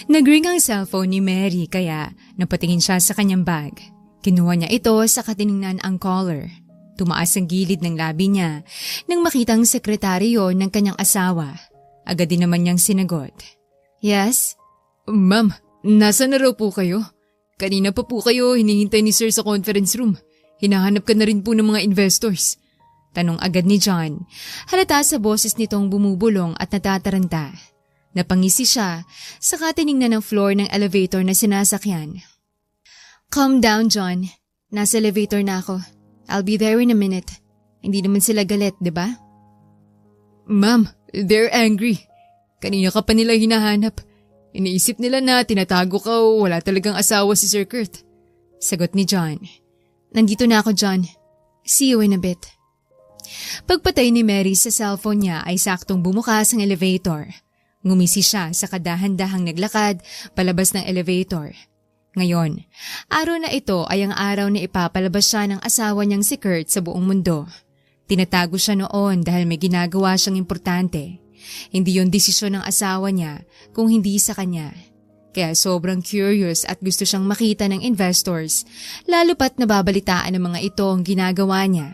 Nag-ring ang cellphone ni Mary kaya napatingin siya sa kanyang bag. Kinuha niya ito sa katiningnan ang caller. Tumaas ang gilid ng labi niya nang makita ang sekretaryo ng kanyang asawa. Agad din naman niyang sinagot. Yes? Ma'am, nasa na raw po kayo? Kanina pa po kayo hinihintay ni Sir sa conference room. Hinahanap ka na rin po ng mga investors. Tanong agad ni John. Halata sa boses nitong bumubulong at natataranta. Napangisi siya, saka tiningnan ng floor ng elevator na sinasakyan. Calm down, John. Nasa elevator na ako. I'll be there in a minute. Hindi naman sila galit, di ba? Ma'am, they're angry. Kanina ka pa nila hinahanap. Iniisip nila na tinatago ka o wala talagang asawa si Sir Kurt. Sagot ni John. Nandito na ako, John. See you in a bit. Pagpatay ni Mary sa cellphone niya ay saktong bumukas ang elevator. Ngumisi siya sa kadahan-dahang naglakad palabas ng elevator. Ngayon, araw na ito ay ang araw na ipapalabas siya ng asawa niyang si Kurt sa buong mundo. Tinatago siya noon dahil may ginagawa siyang importante. Hindi yon desisyon ng asawa niya kung hindi sa kanya. Kaya sobrang curious at gusto siyang makita ng investors, lalo pat nababalitaan ng mga ito ang ginagawa niya.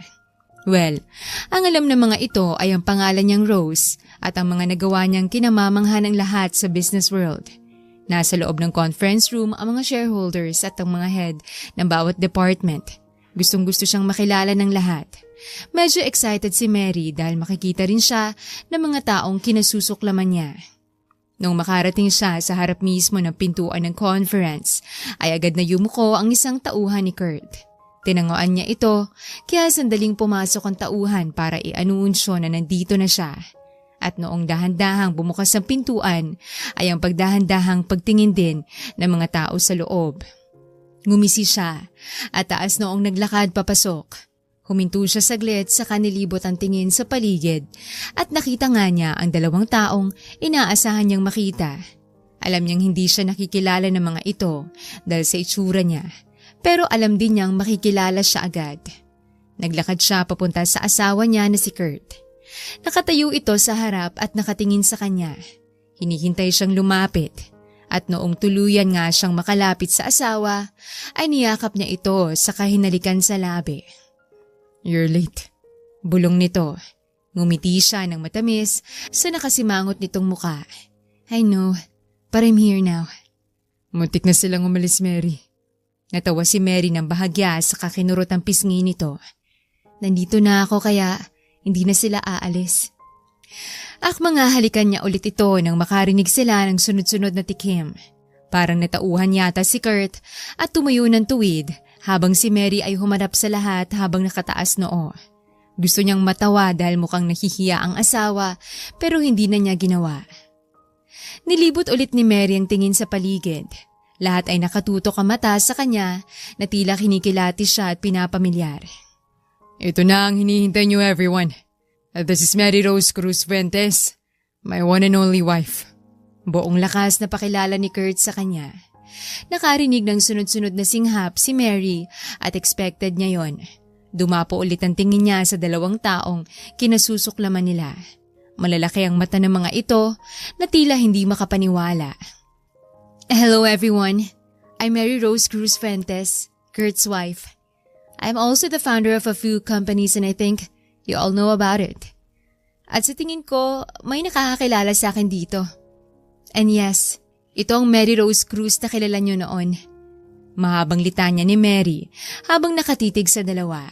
Well, ang alam ng mga ito ay ang pangalan niyang Rose at ang mga nagawa niyang kinamamangha ng lahat sa business world. Nasa loob ng conference room ang mga shareholders at ang mga head ng bawat department. Gustong-gusto siyang makilala ng lahat. Medyo excited si Mary dahil makikita rin siya ng mga taong kinasusuklaman niya. Nung makarating siya sa harap mismo ng pintuan ng conference, ay agad na yumuko ang isang tauhan ni Kurt. Tinangoan niya ito, kaya sandaling pumasok ang tauhan para i-anunsyo na nandito na siya. At noong dahan-dahang bumukas ang pintuan, ay ang pagdahan-dahang pagtingin din ng mga tao sa loob. Ngumisi siya at taas noong naglakad papasok. Huminto siya saglit sa kanilibot ang tingin sa paligid at nakita nga niya ang dalawang taong inaasahan niyang makita. Alam niyang hindi siya nakikilala ng mga ito dahil sa itsura niya. Pero alam din niyang makikilala siya agad. Naglakad siya papunta sa asawa niya na si Kurt. Nakatayo ito sa harap at nakatingin sa kanya. Hinihintay siyang lumapit. At noong tuluyan nga siyang makalapit sa asawa, ay niyakap niya ito sa kahinalikan sa labi. You're late. Bulong nito. Ngumiti siya ng matamis sa nakasimangot nitong muka. I know, but I'm here now. Muntik na silang umalis, Mary. Natawa si Mary ng bahagya sa kakinurot ang pisngi nito. Nandito na ako kaya hindi na sila aalis. Mga halikan niya ulit ito nang makarinig sila ng sunod-sunod na tikim. Parang natauhan yata si Kurt at tumayo ng tuwid habang si Mary ay humarap sa lahat habang nakataas noo. Gusto niyang matawa dahil mukhang nahihiya ang asawa pero hindi na niya ginawa. Nilibot ulit ni Mary ang tingin sa paligid. Lahat ay nakatutok ang mata sa kanya na tila kinikilati siya at pinapamilyar. Ito na ang hinihintay niyo, everyone. This is Mary Rose Cruz Fuentes, my one and only wife. Buong lakas na pakilala ni Kurt sa kanya. Nakarinig ng sunod-sunod na singhap si Mary at expected niya yon. Dumapo ulit ang tingin niya sa dalawang taong kinasusuklaman nila. Malalaki ang mata ng mga ito na tila hindi makapaniwala. Hello everyone, I'm Mary Rose Cruz Fuentes, Kurt's wife. I'm also the founder of a few companies and I think you all know about it. At sa tingin ko, may nakakakilala sa akin dito. And yes, ito ang Mary Rose Cruz na kilala niyo noon. Mahabang litanya ni Mary habang nakatitig sa dalawa.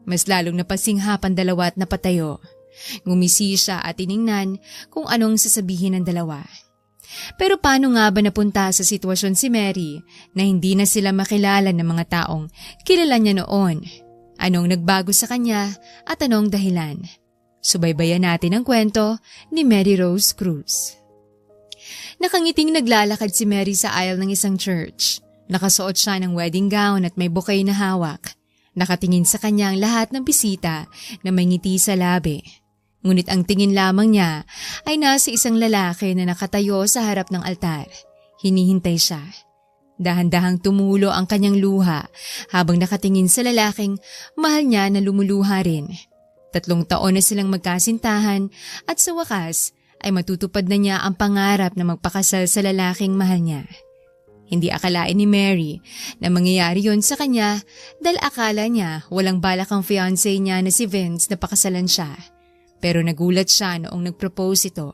Mas lalong napasinghapan dalawa at napatayo. Ngumisi siya at tiningnan kung anong sasabihin ng dalawa. Pero paano nga ba napunta sa sitwasyon si Mary na hindi na sila makilala ng mga taong kilala niya noon? Anong nagbago sa kanya at anong dahilan? Subaybayan natin ang kwento ni Mary Rose Cruz. Nakangiting naglalakad si Mary sa aisle ng isang church. Nakasuot siya ng wedding gown at may bouquet na hawak. Nakatingin sa kanya ang lahat ng bisita na may ngiti sa labi. Ngunit ang tingin lamang niya ay nasa isang lalaki na nakatayo sa harap ng altar. Hinihintay siya. Dahan-dahang tumulo ang kanyang luha habang nakatingin sa lalaking mahal niya na lumuluha rin. 3 taon na silang magkasintahan at sa wakas ay matutupad na niya ang pangarap na magpakasal sa lalaking mahal niya. Hindi akalain ni Mary na mangyayari yon sa kanya dahil akala niya walang balak ang fiancé niya na si Vince na pakasalan siya. Pero nagulat siya noong nag-propose ito.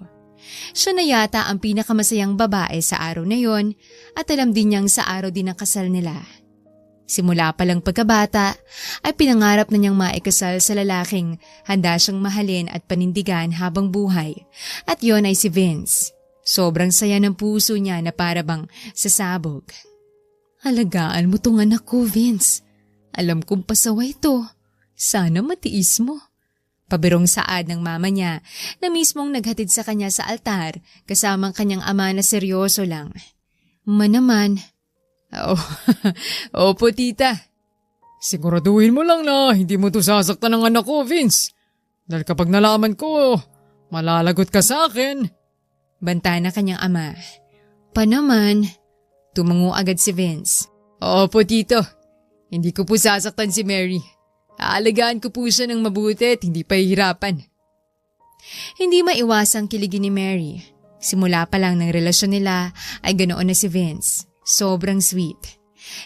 Siya na yata ang pinakamasayang babae sa araw na yon at alam din niyang sa araw din ng kasal nila. Simula pa lang pagkabata ay pinangarap na niyang maikasal sa lalaking handa siyang mahalin at panindigan habang buhay at yon ay si Vince. Sobrang saya ng puso niya na para bang sasabog. Alagaan mo tong anak ko, Vince. Alam kong pasaway to. Sana matiis mo. Pabirong saad ng mama niya na mismong naghatid sa kanya sa altar kasamang kanyang ama na seryoso lang. Naman. Oh, opo tita. Siguraduhin mo lang na hindi mo to sasaktan ng anak ko, Vince. Dahil kapag nalaman ko, malalagot ka sa akin. Banta na kanyang ama. Naman. Tumango agad si Vince. Opo tito, hindi ko po sasaktan si Mary. Aalagaan ko po siya ng mabuti at hindi pahihirapan. Hindi maiwasang kiligin ni Mary. Simula pa lang ng relasyon nila ay ganoon na si Vince. Sobrang sweet.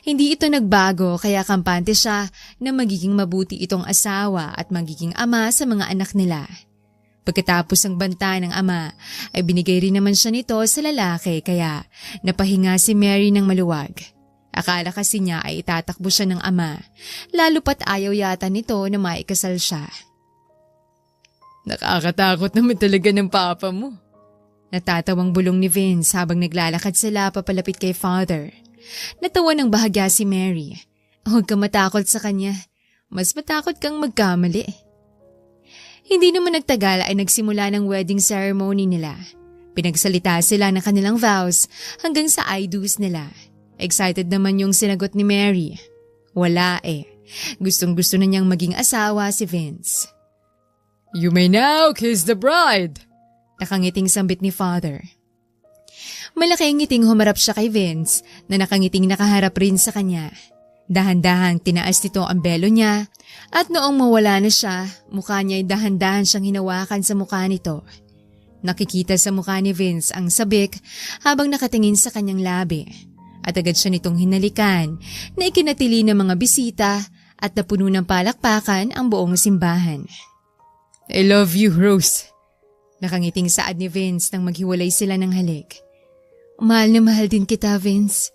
Hindi ito nagbago kaya kampante siya na magiging mabuti itong asawa at magiging ama sa mga anak nila. Pagkatapos ng banta ng ama ay binigay rin naman siya nito sa lalaki kaya napahinga si Mary ng maluwag. Akala kasi niya ay itatakbo siya ng ama, lalo pat ayaw yata nito na maikasal siya. Nakakatakot naman talaga ng papa mo. Natatawang bulong ni Vince habang naglalakad sila papalapit kay father. Natawa ng bahagya si Mary. Huwag ka matakot sa kanya. Mas matakot kang magkamali. Hindi naman nagtagal ay nagsimula ng wedding ceremony nila. Pinagsalita sila ng kanilang vows hanggang sa I do's nila. Excited naman yung sinagot ni Mary. Wala eh. Gustong-gusto na niyang maging asawa si Vince. You may now kiss the bride. Nakangiting sambit ni father. Malaking ngiting humarap siya kay Vince na nakangiting nakaharap rin sa kanya. Dahan-dahang tinaas nito ang belo niya at noong mawala na siya, mukha niya ay dahan-dahan siyang hinawakan sa mukha nito. Nakikita sa mukha ni Vince ang sabik habang nakatingin sa kanyang labi at agad siya nitong hinalikan na ikinatili ng mga bisita at napuno ng palakpakan ang buong simbahan. I love you, Rose. Nakangiting saad ni Vince nang maghiwalay sila ng halik. Mahal na mahal din kita, Vince.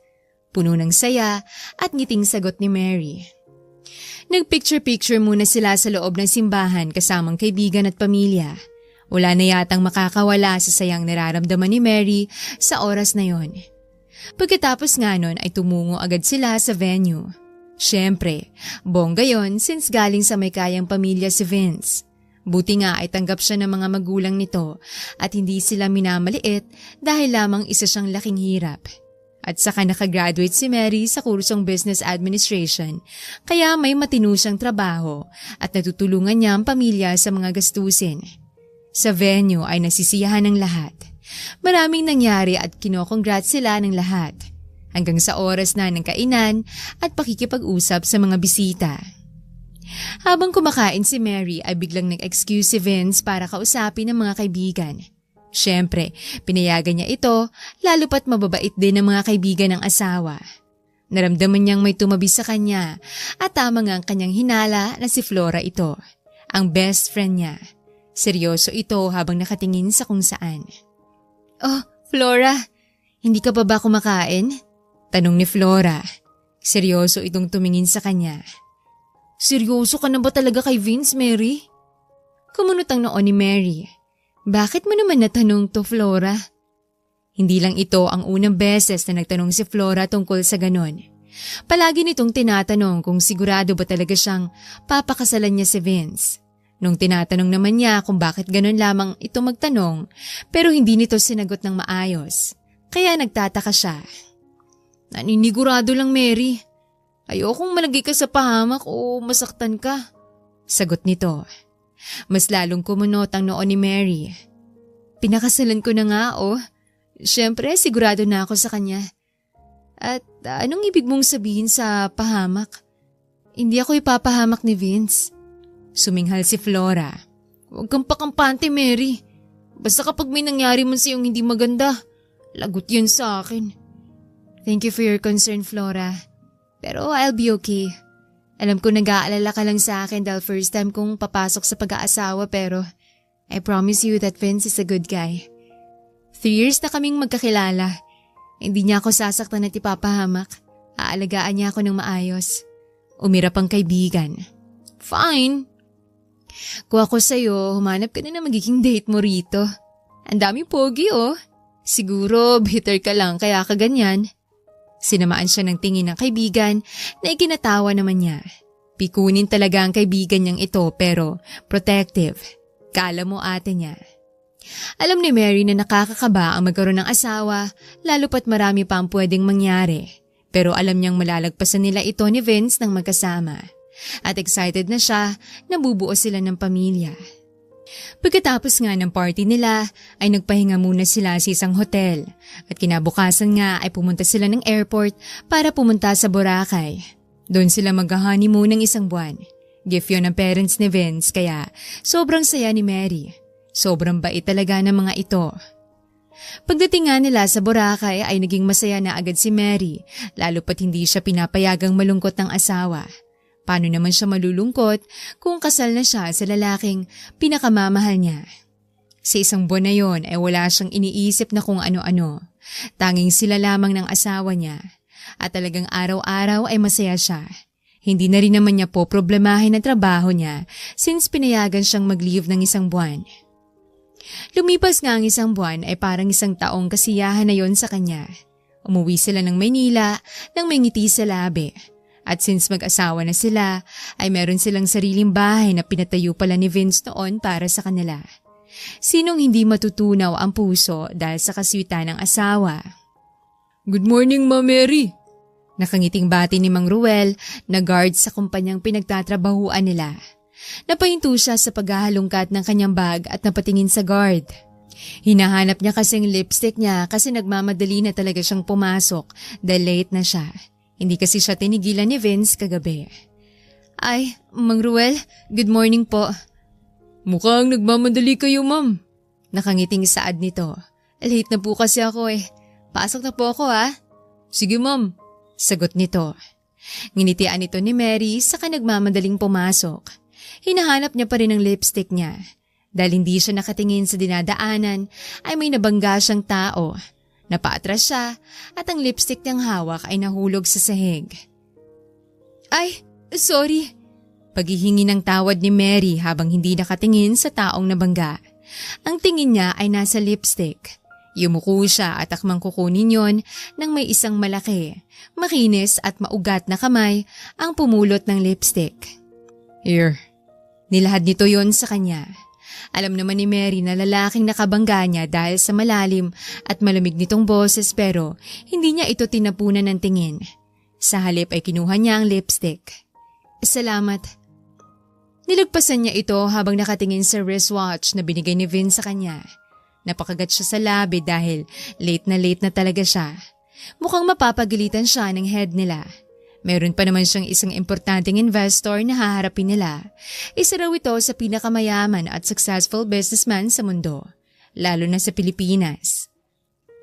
Puno ng saya at ngiting sagot ni Mary. Nagpicture-picture muna sila sa loob ng simbahan kasamang kaibigan at pamilya. Wala na yatang makakawala sa sayang nararamdaman ni Mary sa oras na yon. Pagkatapos nga nun ay tumungo agad sila sa venue. Siyempre, bongga yon since galing sa may kayang pamilya si Vince. Buti nga ay tanggap siya ng mga magulang nito at hindi sila minamaliit dahil lamang isa siyang laking hirap. At saka nakagraduate si Mary sa kursong Business Administration kaya may matino siyang trabaho at natutulungan niya ang pamilya sa mga gastusin. Sa venue ay nasisiyahan ng lahat. Maraming nangyari at kinokongrats sila ng lahat hanggang sa oras na ng kainan at pakikipag-usap sa mga bisita. Habang kumakain si Mary ay biglang nag-excuse si Vince para kausapin ng mga kaibigan. Siyempre, pinayagan niya ito, lalo pat mababait din ng mga kaibigan ng asawa. Naramdaman niyang may tumabi sa kanya at tama nga ang kanyang hinala na si Flora ito, ang best friend niya. Seryoso ito habang nakatingin sa kung saan. Oh, Flora, hindi ka pa ba kumakain? Tanong ni Flora. Seryoso itong tumingin sa kanya. Seryoso ka na ba talaga kay Vince, Mary? Kumunot ang noo ni Mary. Bakit mo naman natanong to, Flora? Hindi lang ito ang unang beses na nagtanong si Flora tungkol sa ganon. Palagi nitong tinatanong kung sigurado ba talaga siyang papakasalan niya si Vince. Nung tinatanong naman niya kung bakit ganon lamang ito magtanong, pero hindi nito sinagot ng maayos. Kaya nagtataka siya. Naninigurado lang, Mary. Ayokong malagay ka sa pahamak o masaktan ka. Sagot nito. Mas lalong kumunot ang noo ni Mary. Pinakasalan ko na nga, oh. Siyempre, sigurado na ako sa kanya. At anong ibig mong sabihin sa pahamak? Hindi ako ipapahamak ni Vince. Suminghal si Flora. Huwag kang pakampante, Mary. Basta kapag may nangyari man sa'yong hindi maganda, lagot yun sa akin. Thank you for your concern, Flora. Pero I'll be okay. Alam ko nag-aalala ka lang sa akin dahil first time kong papasok sa pag-aasawa pero I promise you that Vince is a good guy. 3 years na kaming magkakilala. Hindi niya ako sasaktan at ipapahamak. Aalagaan niya ako ng maayos. Umirap ang kaibigan. Fine. Kung ako sa'yo, humanap ka na na magiging date mo rito. Ang daming pogi oh. Siguro bitter ka lang kaya ka ganyan. Sinamaan siya ng tingin ng kaibigan na ikinatawa naman niya. Pikunin talaga ang kaibigan niyang ito pero protective. Kala mo ate niya. Alam ni Mary na nakakakaba ang magkaroon ng asawa lalo pat marami pa ang pwedeng mangyari. Pero alam niyang malalagpasan nila ito ni Vince ng magkasama. At excited na siya na bubuo sila ng pamilya. Pagkatapos nga ng party nila ay nagpahinga muna sila sa isang hotel at kinabukasan nga ay pumunta sila ng airport para pumunta sa Boracay. Doon sila mag-honeymoon ng 1 buwan. Gift yun ng parents ni Vince kaya sobrang saya ni Mary. Sobrang bait talaga ng mga ito. Pagdating nga nila sa Boracay ay naging masaya na agad si Mary lalo pat hindi siya pinapayagang malungkot ng asawa. Paano naman siya malulungkot kung kasal na siya sa lalaking pinakamamahal niya? Sa 1 buwan na yon ay wala siyang iniisip na kung ano-ano. Tanging sila lamang ng asawa niya. At talagang araw-araw ay masaya siya. Hindi na rin naman niya po problemahin ang trabaho niya since pinayagan siyang mag-leave ng 1 buwan. Lumipas nga ang 1 buwan ay parang 1 taong kasiyahan na yon sa kanya. Umuwi sila ng Maynila nang may ngiti sa labi. At since mag-asawa na sila, ay meron silang sariling bahay na pinatayo pala ni Vince noon para sa kanila. Sinong hindi matutunaw ang puso dahil sa kaswitan ng asawa? Good morning, Ma Mary. Nakangiting bati ni Mang Ruel na guard sa kumpanyang pinagtatrabahuan nila. Napahinto siya sa paghahalungkat ng kanyang bag at napatingin sa guard. Hinahanap niya kasing lipstick niya kasi nagmamadali na talaga siyang pumasok dahil late na siya. Hindi kasi siya tinigilan ni Vince kagabi. Ay, Mang Ruel, good morning po. Mukhang nagmamadali kayo, ma'am. Nakangiting saad nito. Late na po kasi ako eh. Pasok na po ako ha. Sige, ma'am. Sagot nito. Nginitian ito ni Mary saka nagmamadaling pumasok. Hinahanap niya pa rin ang lipstick niya. Dahil hindi siya nakatingin sa dinadaanan ay may nabangga siyang tao. Napaatras siya at ang lipstick niyang hawak ay nahulog sa sahig. Ay, sorry. Paghihingi ng tawad ni Mary habang hindi nakatingin sa taong nabangga. Ang tingin niya ay nasa lipstick. Yumuko siya at akmang kukunin yon nang may isang malaki, makinis at maugat na kamay ang pumulot ng lipstick. Here. Nilahad nito yon sa kanya. Alam naman ni Mary na lalaking nakabangga niya dahil sa malalim at malamig nitong boses pero hindi niya ito tinapunan ng tingin. Sa halip ay kinuha niya ang lipstick. Salamat. Nilagpasan niya ito habang nakatingin sa wristwatch na binigay ni Vince sa kanya. Napakagat siya sa labi dahil late na talaga siya. Mukhang mapapagalitan siya ng head nila. Meron pa naman siyang isang importanteng investor na haharapin nila. Isa raw ito sa pinakamayaman at successful businessman sa mundo, lalo na sa Pilipinas.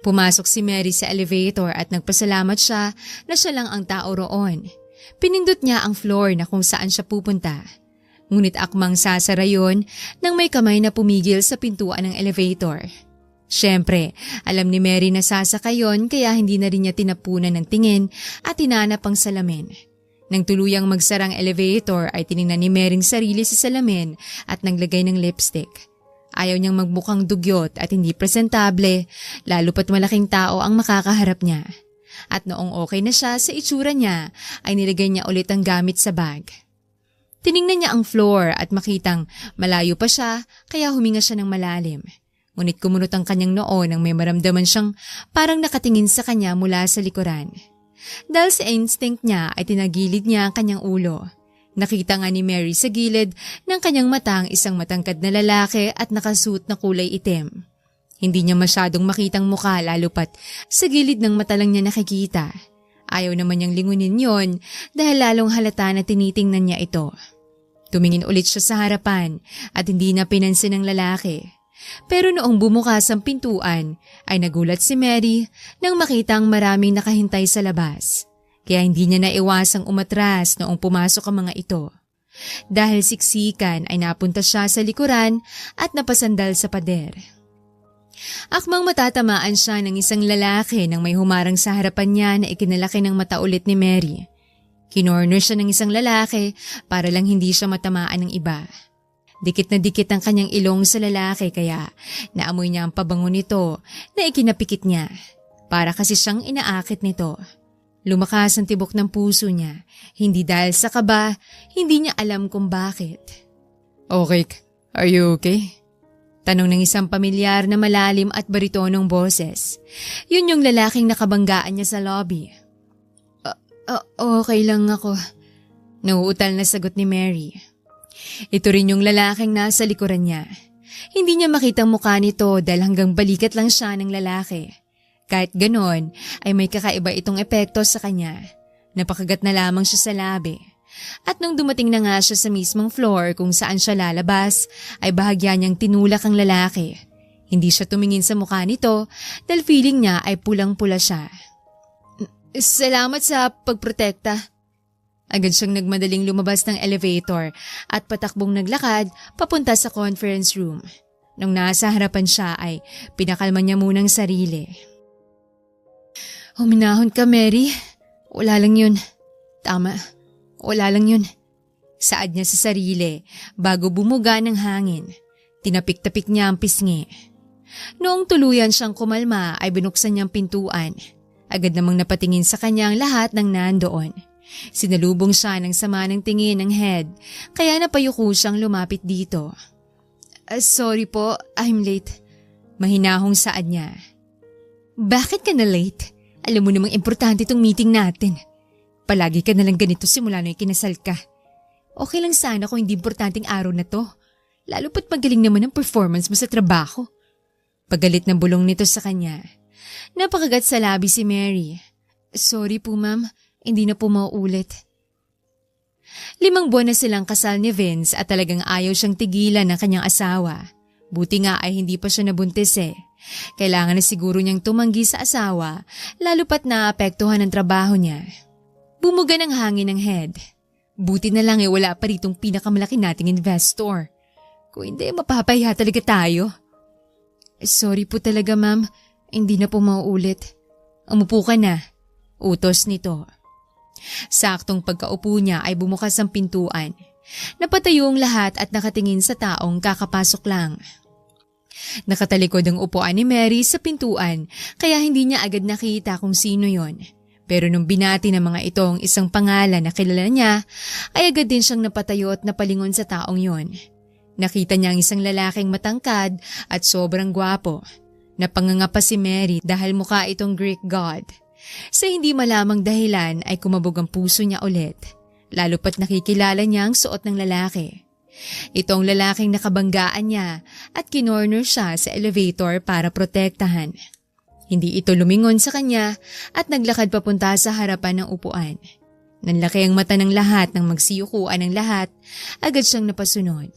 Pumasok si Mary sa elevator at nagpasalamat siya na siya lang ang tao roon. Pinindot niya ang floor na kung saan siya pupunta. Ngunit akmang sasara yon nang may kamay na pumigil sa pintuan ng elevator. Siyempre, alam ni Mary na sasakay yon kaya hindi na rin niya tinapunan ng tingin at hinanap ang salamin. Nang tuluyang magsarang elevator ay tiningnan ni Mary ang sarili sa salamin at naglagay ng lipstick. Ayaw niyang magmukhang dugyot at hindi presentable, lalo pat malaking tao ang makakaharap niya. At noong okay na siya sa itsura niya, ay nilagay niya ulit ang gamit sa bag. Tiningnan niya ang floor at makitang malayo pa siya kaya huminga siya ng malalim. Ngunit kumunot ang kanyang noo nang may maramdaman siyang parang nakatingin sa kanya mula sa likuran. Dahil sa instinct niya ay tinagilid niya ang kanyang ulo. Nakita nga ni Mary sa gilid ng kanyang mata ang isang matangkad na lalaki at nakasuot na kulay itim. Hindi niya masyadong makitang mukha lalo pat sa gilid ng mata lang niya nakikita. Ayaw naman niyang lingunin yon dahil lalong halata na tinitingnan niya ito. Tumingin ulit siya sa harapan at hindi na pinansin ng lalaki. Pero noong bumukas ang pintuan ay nagulat si Mary nang makitang maraming nakahintay sa labas. Kaya hindi niya naiwasang umatras noong pumasok ang mga ito. Dahil siksikan ay napunta siya sa likuran at napasandal sa pader. Akmang matatamaan siya ng isang lalaki nang may humarang sa harapan niya na ikinalaki ng mata ulit ni Mary. Kinorner siya ng isang lalaki para lang hindi siya matamaan ng iba. Dikit na dikit ang kanyang ilong sa lalaki kaya naamoy niya ang pabango nito na ikinapikit niya. Para kasi siyang inaakit nito. Lumakas ang tibok ng puso niya, hindi dahil sa kaba, hindi niya alam kung bakit. Okay, are you okay? Tanong ng isang pamilyar na malalim at baritonong boses. Yun yung lalaking nakabanggaan niya sa lobby. Okay lang ako. Nauutal na sagot ni Mary. Ito rin yung lalaking nasa likuran niya. Hindi niya makita ang mukha nito dahil hanggang balikat lang siya ng lalaki. Kahit ganon ay may kakaiba itong epekto sa kanya. Napakagat na lamang siya sa labi. At nung dumating na nga siya sa mismong floor kung saan siya lalabas, ay bahagya niyang tinulak ang lalaki. Hindi siya tumingin sa mukha nito dahil feeling niya ay pulang-pula siya. Salamat sa pagprotekta. Agad siyang nagmadaling lumabas ng elevator at patakbong naglakad papunta sa conference room. Nung nasa harapan siya ay pinakalma niya munang sarili. Huminahon ka, Mary. Wala lang yun. Tama. Wala lang yun. Saad niya sa sarili bago bumuga ng hangin. Tinapik-tapik niya ang pisngi. Noong tuluyan siyang kumalma ay binuksan niyang pintuan. Agad namang napatingin sa kanya ang lahat ng nandoon. Sinalubong siya ng sama ng tingin ng head kaya napayuko siyang lumapit dito. Sorry po, I'm late. Mahinahong saad niya. Bakit ka na late? Alam mo namang importante itong meeting natin. Palagi ka na lang ganito simula na ikinasal ka. Okay lang sana kung hindi importanteng araw na to. Lalo pat magaling naman ang performance mo sa trabaho. Pagalit na bulong nito sa kanya. Napakagat sa labi si Mary. Sorry po ma'am, hindi na po mauulit. 5 buwan na silang kasal ni Vince at talagang ayaw siyang tigilan ng kanyang asawa. Buti nga ay hindi pa siya nabuntis eh. Kailangan na siguro niyang tumanggi sa asawa, lalo pat naapektuhan ang trabaho niya. Bumuga ng hangin ng head. Buti na lang wala pa ritong pinakamalaki nating investor. Kung hindi, mapapahiya talaga tayo. Sorry po talaga ma'am, hindi na po mauulit. Umupo ka na. Utos nito. Saktong pagkaupo niya ay bumukas ang pintuan. Napatayo ang lahat at nakatingin sa taong kakapasok lang. Nakatalikod ang upuan ni Mary sa pintuan kaya hindi niya agad nakita kung sino yon. Pero nung binati ng mga ito ang isang pangalan na kilala niya, ay agad din siyang napatayo at napalingon sa taong yon. Nakita niya ang isang lalaking matangkad at sobrang gwapo. Napanganga pa si Mary dahil mukha itong Greek god. Sa hindi malamang dahilan ay kumabog ang puso niya ulit, lalo pat nakikilala niya ang suot ng lalaki. Ito ang lalaking nakabanggaan niya at kinorner siya sa elevator para protektahan. Hindi ito lumingon sa kanya at naglakad papunta sa harapan ng upuan. Nanlaki ang mata ng lahat nang magsiyukuan ng lahat, agad siyang napasunod.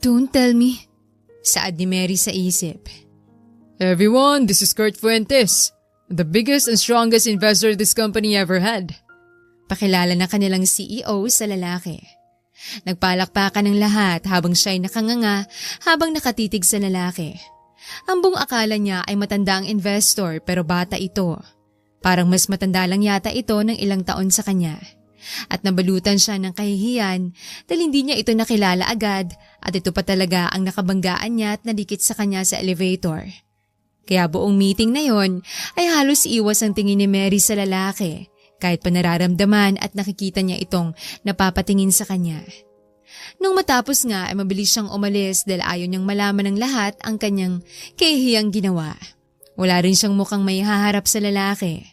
Don't tell me, saad ni Mary sa isip. Everyone, this is Kurt Fuentes, the biggest and strongest investor this company ever had. Pakilala na kanilang CEO sa lalaki. Nagpalakpakan ng lahat habang siya'y nakanganga habang nakatitig sa lalaki. Ang buong akala niya ay matanda ang investor pero bata ito. Parang mas matanda lang yata ito ng ilang taon sa kanya. At nabalutan siya ng kahihiyan dahil hindi niya ito nakilala agad at ito pa talaga ang nakabanggaan niya at nadikit sa kanya sa elevator. Kaya buong meeting na yon ay halos iwas ang tingin ni Mary sa lalaki. Kahit pa nararamdaman at nakikita niya itong napapatingin sa kanya. Nung matapos nga ay mabilis siyang umalis dahil ayaw niyang malaman ng lahat ang kanyang kahihiyang ginawa. Wala rin siyang mukhang may haharap sa lalaki.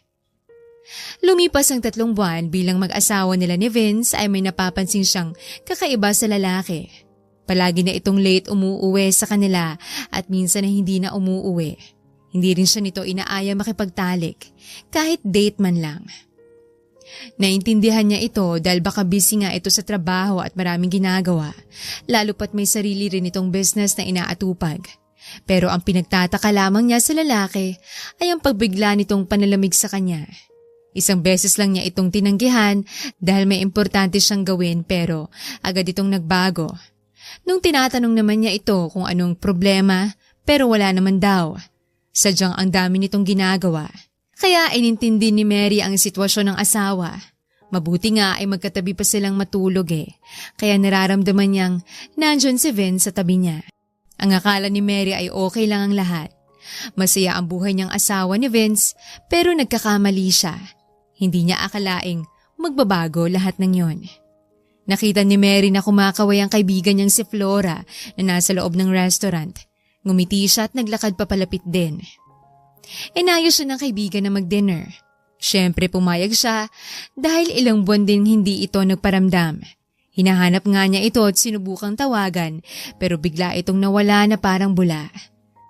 Lumipas ang 3 buwan bilang mag-asawa nila ni Vince ay may napapansin siyang kakaiba sa lalaki. Palagi na itong late umuuwi sa kanila at minsan na hindi na umuuwi. Hindi rin siya nito inaaya makipagtalik kahit date man lang. Naintindihan niya ito dahil baka busy nga ito sa trabaho at maraming ginagawa, lalo pat may sarili rin itong business na inaatupag. Pero ang pinagtataka lamang niya sa lalaki ay ang pagbigla nitong panalamig sa kanya. Isang beses lang niya itong tinanggihan dahil may importante siyang gawin pero agad itong nagbago. Nung tinatanong naman niya ito kung anong problema pero wala naman daw. Sadyang ang dami nitong ginagawa. Kaya inintindi ni Mary ang sitwasyon ng asawa. Mabuti nga ay magkatabi pa silang matulog Kaya nararamdaman niyang nandyan si Vince sa tabi niya. Ang akala ni Mary ay okay lang ang lahat. Masaya ang buhay niyang asawa ni Vince pero nagkakamali siya. Hindi niya akalaing magbabago lahat ng yon. Nakita ni Mary na kumakaway ang kaibigan niyang si Flora na nasa loob ng restaurant. Ngumiti siya at naglakad papalapit din. Inayos siya ng kaibigan na mag-dinner. Siyempre pumayag siya dahil ilang buwan din hindi ito nagparamdam. Hinahanap nga niya ito at sinubukang tawagan pero bigla itong nawala na parang bula.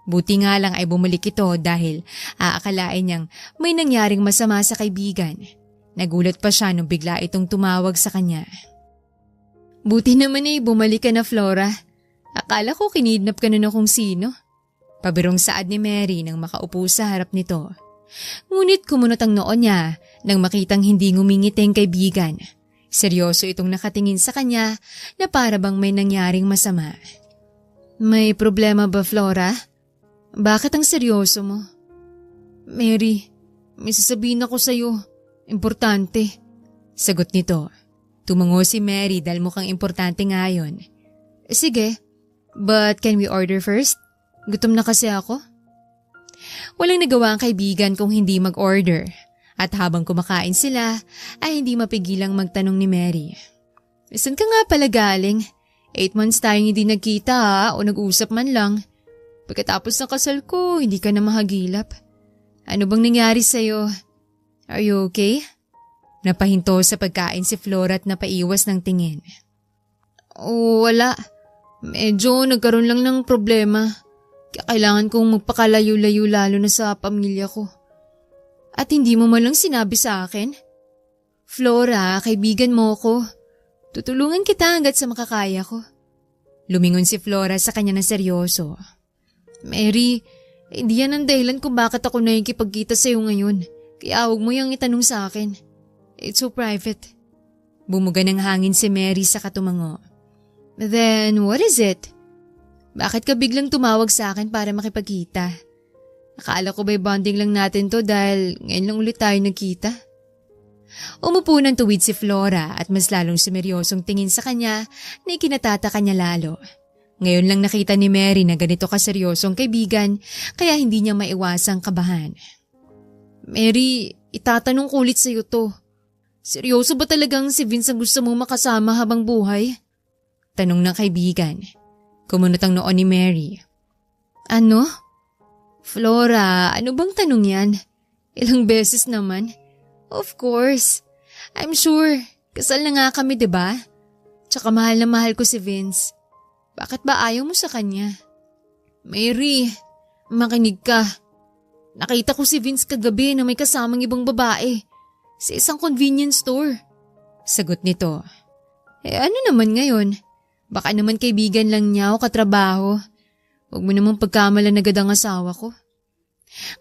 Buti nga lang ay bumalik ito dahil aakalain niyang may nangyaring masama sa kaibigan. Nagulat pa siya nung bigla itong tumawag sa kanya. Buti naman ay bumalik ka na, Flora. Akala ko kinidnap ka na kung sino. Pabirong saad ni Mary nang makaupo sa harap nito. Ngunit kumunot ang noon niya nang makitang hindi ngumingiti ang kaibigan. Seryoso itong nakatingin sa kanya na para bang may nangyaring masama. May problema ba, Flora? Bakit ang seryoso mo? Mary, may sasabihin ako sa'yo. Importante. Sagot nito. Tumango si Mary dahil mukhang importante nga yun. Sige, but can we order first? Gutom na kasi ako. Walang nagawa ang kaibigan kung hindi mag-order. At habang kumakain sila, ay hindi mapigilang magtanong ni Mary. Saan ka nga pala galing? 8 months tayong hindi nagkita o nag-usap man lang. Pagkatapos ng kasal ko, hindi ka na mahagilap. Ano bang nangyari sa'yo? Are you okay? Napahinto sa pagkain si Flora at napaiwas ng tingin. Wala. Medyo nagkaroon lang ng problema. Kaya kailangan kong magpakalayo-layo lalo na sa pamilya ko. At hindi mo man lang sinabi sa akin? Flora, kaibigan mo ko. Tutulungan kita hanggat sa makakaya ko. Lumingon si Flora sa kanya na seryoso. Mary, hindi yan ang dahilan kung bakit ako nakikipagkita sa'yo ngayon. Kaya huwag mo yung itanong sa akin. It's so private. Bumuga ng hangin si Mary sa katumango. Then, what is it? Bakit ka biglang tumawag sa akin para makipagkita? Akala ko ba'y bonding lang natin to dahil ngayon lang ulit tayo nagkita? Umupo ng tuwid si Flora at mas lalong sumeryosong tingin sa kanya na ikinatataka niya lalo. Ngayon lang nakita ni Mary na ganito kaseryosong kaibigan kaya hindi niya maiwasang kabahan. Mary, itatanong ko ulit sa'yo to. Seryoso ba talagang si Vince ang gusto mong makasama habang buhay? Tanong ng kaibigan. Kumunot ang noon ni Mary. Ano? Flora, ano bang tanong yan? Ilang beses naman? Of course. I'm sure. Kasal na nga kami, diba? Tsaka mahal na mahal ko si Vince. Bakit ba ayaw mo sa kanya? Mary, makinig ka. Nakita ko si Vince kagabi na may kasamang ibang babae sa isang convenience store. Sagot nito. Ano naman ngayon? Baka naman kaibigan lang niya o katrabaho. Huwag mo namang pagkamalan agad ang asawa ko.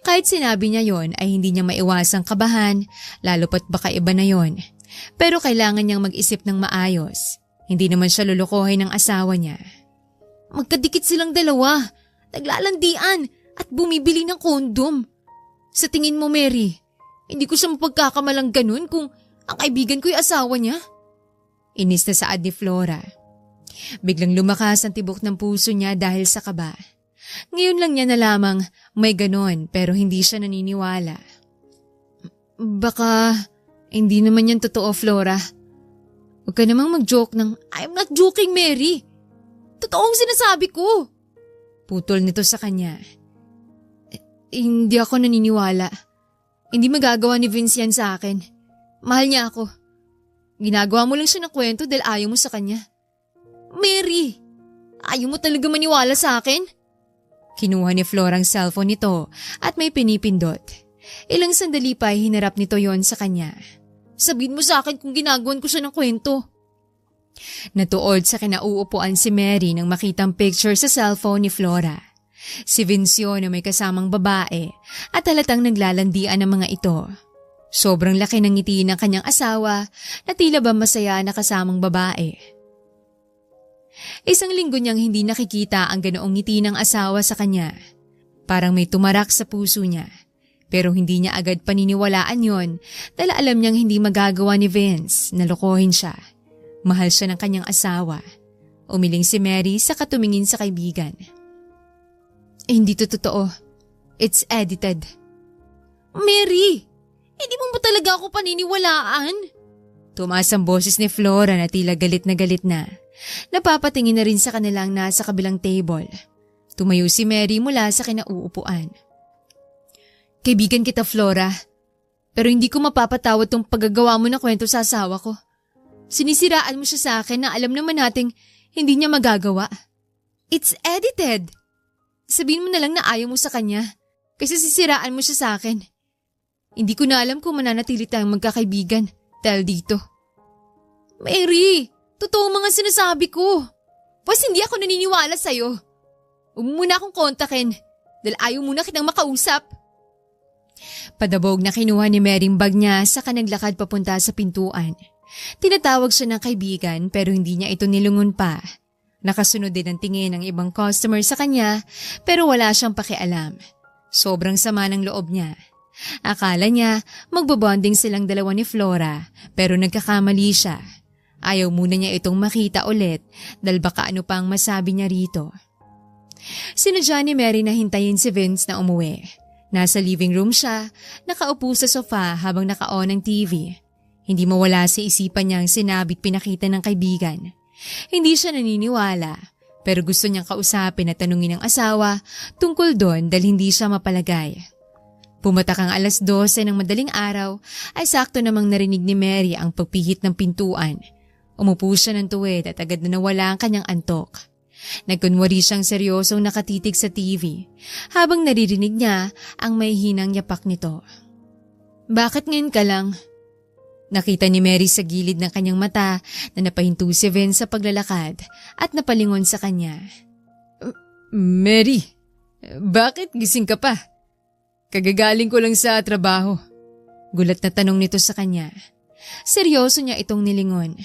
Kahit sinabi niya yon ay hindi niya maiwasang kabahan, lalo pat baka iba na yon. Pero kailangan niyang mag-isip ng maayos. Hindi naman siya lulukohin ng asawa niya. Magkadikit silang dalawa, naglalandian at bumibili ng kondom. Sa tingin mo, Mary, hindi ko siya mapagkakamalang ganun kung ang kaibigan ko'y asawa niya? Inis na saad ni Flora. Biglang lumakas ang tibok ng puso niya dahil sa kaba. Ngayon lang niya na lamang may ganon pero hindi siya naniniwala. Baka hindi naman yan totoo, Flora. Huwag ka namang mag-joke ng, I'm not joking, Mary. Totoong sinasabi ko. Putol nito sa kanya. Hindi ako naniniwala. Hindi magagawa ni Vince yan sa akin. Mahal niya ako. Ginagawa mo lang siya ng kwento dahil ayaw mo sa kanya. Mary, ayaw mo talaga maniwala sa akin? Kinuha ni Flora ang cellphone nito at may pinipindot. Ilang sandali pa ay hinarap nito yon sa kanya. Sabihin mo sa akin kung ginagawan ko siya ng kwento. Natuod sa kinauupuan si Mary nang makitang picture sa cellphone ni Flora. Si Vincio na may kasamang babae at halatang naglalandian ng mga ito. Sobrang laki ng ngiti ng kanyang asawa na tila ba masaya na kasamang babae. Isang linggo niyang hindi nakikita ang ganoong ngiti ng asawa sa kanya. Parang may tumarak sa puso niya. Pero hindi niya agad paniniwalaan yon dahil alam niyang hindi magagawa ni Vince na lokohin siya. Mahal siya ng kanyang asawa. Umiling si Mary sa katumingin sa kaibigan. Hindi to totoo. It's edited. Mary! Hindi mo ba talaga ako paniniwalaan? Tumaas ang boses ni Flora na tila galit na. Napapatingin na rin sa kanilang nasa kabilang table. Tumayo si Mary mula sa kinauupuan. Kaibigan kita, Flora. Pero hindi ko mapapatawad tong paggagawa mo na kwento sa asawa ko. Sinisiraan mo siya sa akin na alam naman nating hindi niya magagawa. It's edited. Sabihin mo na lang na ayaw mo sa kanya kasi sisiraan mo siya sa akin. Hindi ko na alam kung mananatili tayong magkakaibigan dahil dito. Mary, totoo mga sinasabi ko. Pues hindi ako naniniwala sa'yo. Huwag mo muna akong kontakin dahil ayaw muna kitang makausap. Padabog na kinuha ni Mary ang bag niya saka naglakad papunta sa pintuan. Tinatawag siya ng kaibigan pero hindi niya ito nilungon pa. Nakasunod din ang tingin ng ibang customer sa kanya pero wala siyang pakialam. Sobrang sama ng loob niya. Akala niya magbobonding silang dalawa ni Flora pero nagkakamali siya. Ayaw muna niya itong makita ulit dahil baka ano pang masabi niya rito. Sinadya ni Mary na hintayin si Vince na umuwi. Nasa living room siya, nakaupo sa sofa habang naka-on ang TV. Hindi mawala sa isipan niya ang sinabit pinakita ng kaibigan. Hindi siya naniniwala pero gusto niyang kausapin at tanungin ang asawa tungkol doon dahil hindi siya mapalagay. Pumatak ang 12:00 ng madaling araw ay sakto namang narinig ni Mary ang pagpihit ng pintuan. Umupo siya ng tuwid at agad na nawala ang kanyang antok. Nagkunwari siyang seryosong nakatitig sa TV habang naririnig niya ang may hinang yapak nito. Bakit ngayon ka lang? Nakita ni Mary sa gilid ng kanyang mata na napahinto si Vince sa paglalakad at napalingon sa kanya. Mary, bakit gising ka pa? Kagagaling ko lang sa trabaho. Gulat na tanong nito sa kanya. Seryoso niya itong nilingon.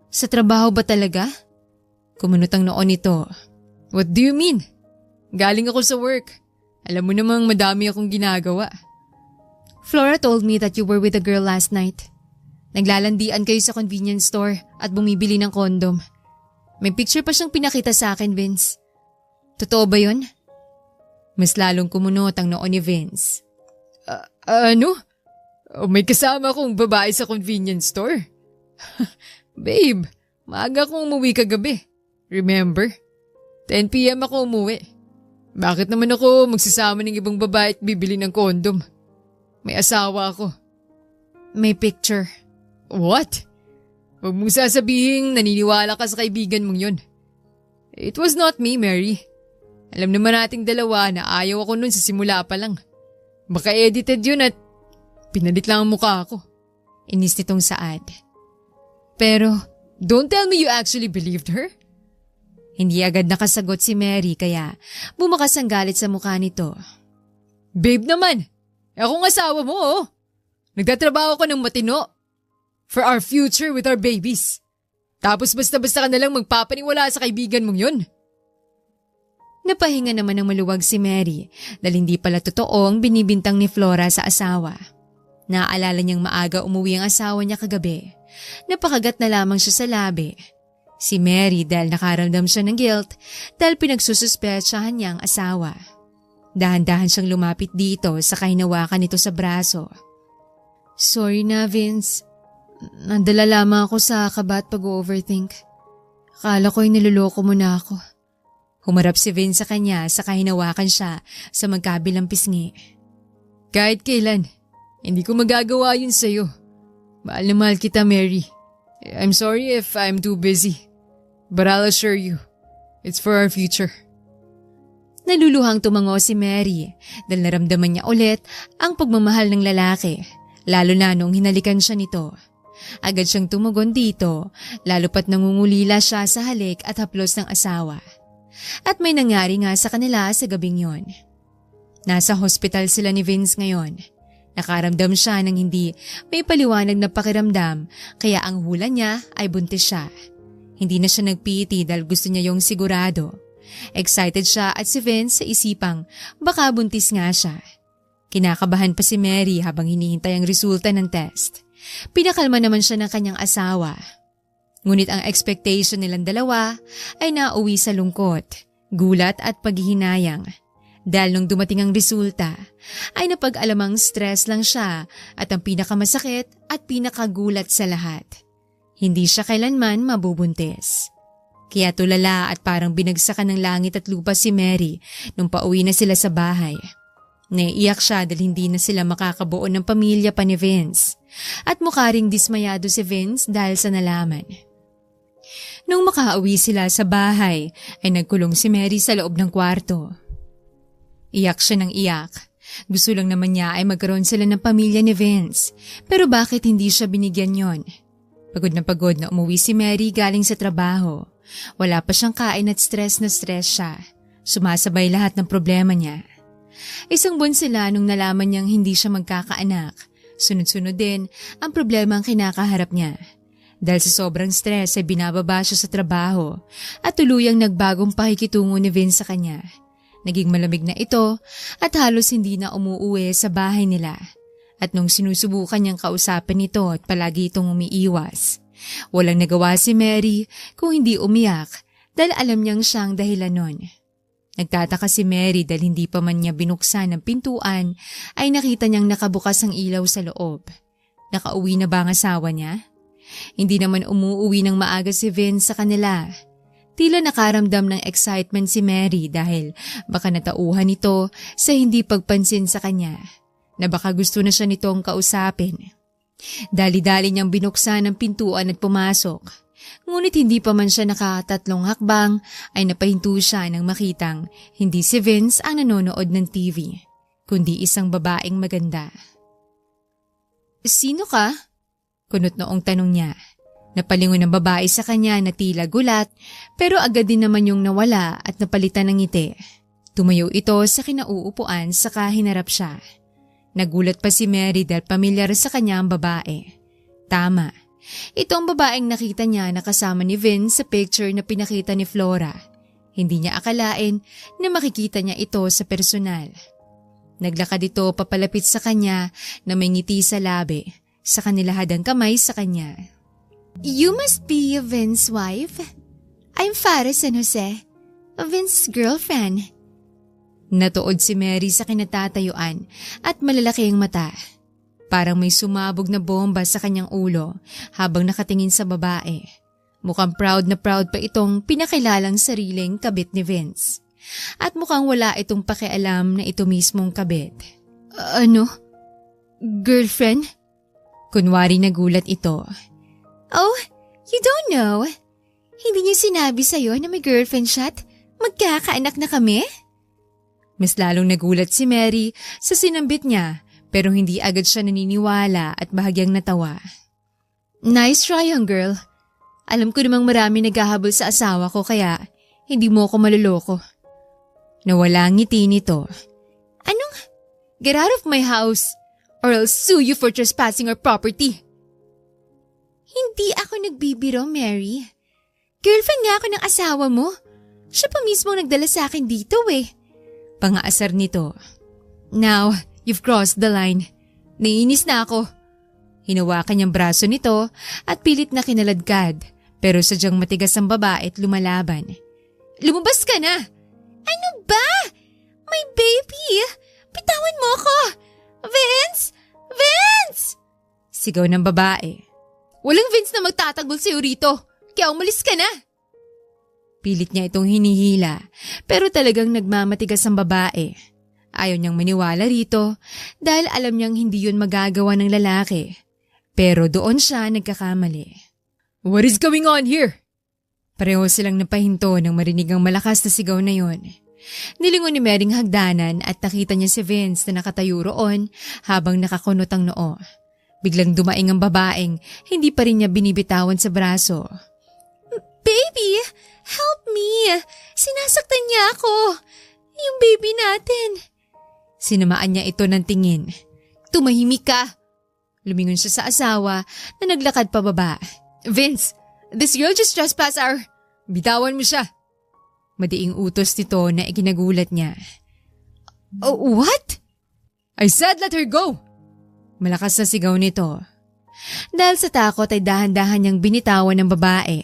Sa trabaho ba talaga? Kumunot ang noon nito. What do you mean? Galing ako sa work. Alam mo namang madami akong ginagawa. Flora told me that you were with a girl last night. Naglalandian kayo sa convenience store at bumibili ng kondom. May picture pa siyang pinakita sa akin, Vince. Totoo ba yun? Mas lalong kumunot ang noo ni Vince. Ano? May kasama akong babae sa convenience store? Babe, maaga akong umuwi kagabi. Remember? 10 p.m. ako umuwi. Bakit naman ako magsasama ng ibang babae at bibili ng kondom? May asawa ako. May picture. What? Huwag mong sasabihin naniniwala ka sa kaibigan mong yun. It was not me, Mary. Alam naman nating dalawa na ayaw ako nun sa simula pa lang. Baka edited yun at pinalit lang ang mukha ko. Inis nitong Saad. Pero, don't tell me you actually believed her? Hindi agad nakasagot si Mary kaya bumakas ang galit sa mukha nito. Babe naman, akong asawa mo oh. Nagtatrabaho ko ng matino. For our future with our babies. Tapos basta-basta ka nalang magpapaniwala sa kaibigan mong yun. Napahinga naman ng maluwag si Mary dahil hindi pala totoo ang binibintang ni Flora sa asawa. Naaalala niyang maaga umuwi ang asawa niya kagabi. Napakagat na lamang siya sa labi. Si Mary dahil nakaramdam siya ng guilt dahil pinagsususpetsahan niya ang asawa. Dahan-dahan siyang lumapit dito sa hinawakan nito sa braso. Sorry na, Vince. Nadala lamang ako sa kaba at pag-overthink. Akala ko'y niloloko mo na ako. Humarap si Vince sa kanya sa hinawakan siya sa magkabilang pisngi. Kahit kailan, hindi ko magagawa yun sa'yo. Mahal na mahal kita, Mary. I'm sorry if I'm too busy. But I'll assure you, it's for our future. Naluluhang tumango si Mary dahil naramdaman niya ulit ang pagmamahal ng lalaki lalo na nung hinalikan siya nito. Agad siyang tumugon dito, lalo pat nangungulila siya sa halik at haplos ng asawa. At may nangyari nga sa kanila sa gabing yon. Nasa hospital sila ni Vince ngayon. Nakaramdam siya ng hindi may paliwanag na pakiramdam, kaya ang hula niya ay buntis siya. Hindi na siya nagpiti dahil gusto niya yung sigurado. Excited siya at si Vince sa isipang baka buntis nga siya. Kinakabahan pa si Mary habang hinihintay ang resulta ng test. Pinakalma naman siya ng kanyang asawa. Ngunit ang expectation nilang dalawa ay nauwi sa lungkot, gulat at paghihinayang. Dahil nung dumating ang resulta, ay napag-alamang stress lang siya at ang pinakamasakit at pinakagulat sa lahat. Hindi siya kailanman mabubuntis. Kaya tulala at parang binagsakan ng langit at lupa si Mary nung pauwi na sila sa bahay. Naiiyak siya dahil hindi na sila makakabuo ng pamilya pa ni Vince. At mukha ring dismayado si Vince dahil sa nalaman. Nung makauwi sila sa bahay, ay nagkulong si Mary sa loob ng kwarto. Iyak siya ng iyak. Gusto lang naman niya ay magkaroon sila ng pamilya ni Vince. Pero bakit hindi siya binigyan yon? Pagod na umuwi si Mary galing sa trabaho. Wala pa siyang kain at stress na stress siya. Sumasabay lahat ng problema niya. Isang buwan sila nung nalaman niyang hindi siya magkakaanak. Sunod-sunod din ang problema ang kinakaharap niya. Dahil sa sobrang stress ay binababa siya sa trabaho at tuluyang nagbagong pakikitungo ni Vince sa kanya. Naging malamig na ito at halos hindi na umuuwi sa bahay nila. At nung sinusubukan niyang kausapin ito at palagi itong umiiwas, walang nagawa si Mary kung hindi umiyak dahil alam niyang siyang dahilan nun. Nagtataka si Mary dahil hindi pa man niya binuksan ang pintuan ay nakita niyang nakabukas ang ilaw sa loob. Nakauwi na ba ang asawa niya? Hindi naman umuuwi ng maaga si Vince sa kanila. Tila nakaramdam ng excitement si Mary dahil baka natauhan ito sa hindi pagpansin sa kanya na baka gusto na siya nitong kausapin. Dali-dali niyang binuksan ang pintuan at pumasok. Ngunit hindi pa man siya nakatatlong hakbang ay napahinto siya nang makitang hindi si Vince ang nanonood ng TV, kundi isang babaeng maganda. "Sino ka?" Kunot noong tanong niya. Napalingon ng babae sa kanya na tila gulat pero agad din naman yung nawala at napalitan ng ngiti. Tumayo ito sa kinauupuan saka hinarap siya. Nagulat pa si Mary dahil pamilyar sa kanya ang babae. Tama. Ito ang babaeng nakita niya na kasama ni Vince sa picture na pinakita ni Flora. Hindi niya akalain na makikita niya ito sa personal. Naglakad ito papalapit sa kanya na may ngiti sa labi, sa kanilahad ang kamay sa kanya. "You must be Vince's wife? I'm Farah San Jose, Vince's girlfriend." Natuod si Mary sa kinatatayuan at malalaki ang mata. Parang may sumabog na bomba sa kanyang ulo habang nakatingin sa babae. Mukhang proud na proud pa itong pinakilalang sariling kabit ni Vince. At mukhang wala itong pakialam na ito mismong kabit. "Ano? Girlfriend?" Kunwari nagulat ito. "Oh, you don't know? Hindi niyo sinabi sa'yo na may girlfriend siya at magkakaanak na kami?" Mas lalong nagulat si Mary sa sinambit niya pero hindi agad siya naniniwala at bahagyang natawa. "Nice try, young girl. Alam ko namang marami naghahabol sa asawa ko kaya hindi mo ako maluloko." Nawala ang ngiti nito. "Anong? Get out of my house or I'll sue you for trespassing our property." "Hindi ako nagbibiro, Mary. Girlfriend nga ako ng asawa mo. Siya pa mismo nagdala sa akin dito eh." Pangaasar nito. "Now, you've crossed the line. Naiinis na ako." Hinawakan niyang braso nito at pilit na kinaladkad pero sadyang matigas ang babae at lumalaban. "Lumabas ka na!" "Ano ba? My baby! Bitawan mo ako! Vince! Vince!" Sigaw ng babae. "Walang Vince na magtatagbol sa'yo rito, kaya umalis ka na!" Pilit niya itong hinihila pero talagang nagmamatigas ang babae. Ayaw niyang maniwala rito dahil alam niyang hindi yun magagawa ng lalaki. Pero doon siya nagkakamali. "What is going on here?" Pareho silang napahinto nang marinig ang malakas na sigaw na yon. Nilingon ni Mering hagdanan at nakita niya si Vince na nakatayo roon habang nakakunot ang noo. Biglang dumaing ang babaeng, hindi pa rin niya binibitawan sa braso. Baby, help me! Sinasaktan niya ako! Yung baby natin! Sinamaan niya ito ng tingin. Tumahimik ka! Lumingon siya sa asawa na naglakad pababa. Vince, this girl just trespassed our... Bitawan mo siya. Madiing utos nito na ikinagulat niya. Oh, what? I said let her go! Malakas na sigaw nito. Dahil sa takot ay dahan-dahan niyang binitawan ng babae.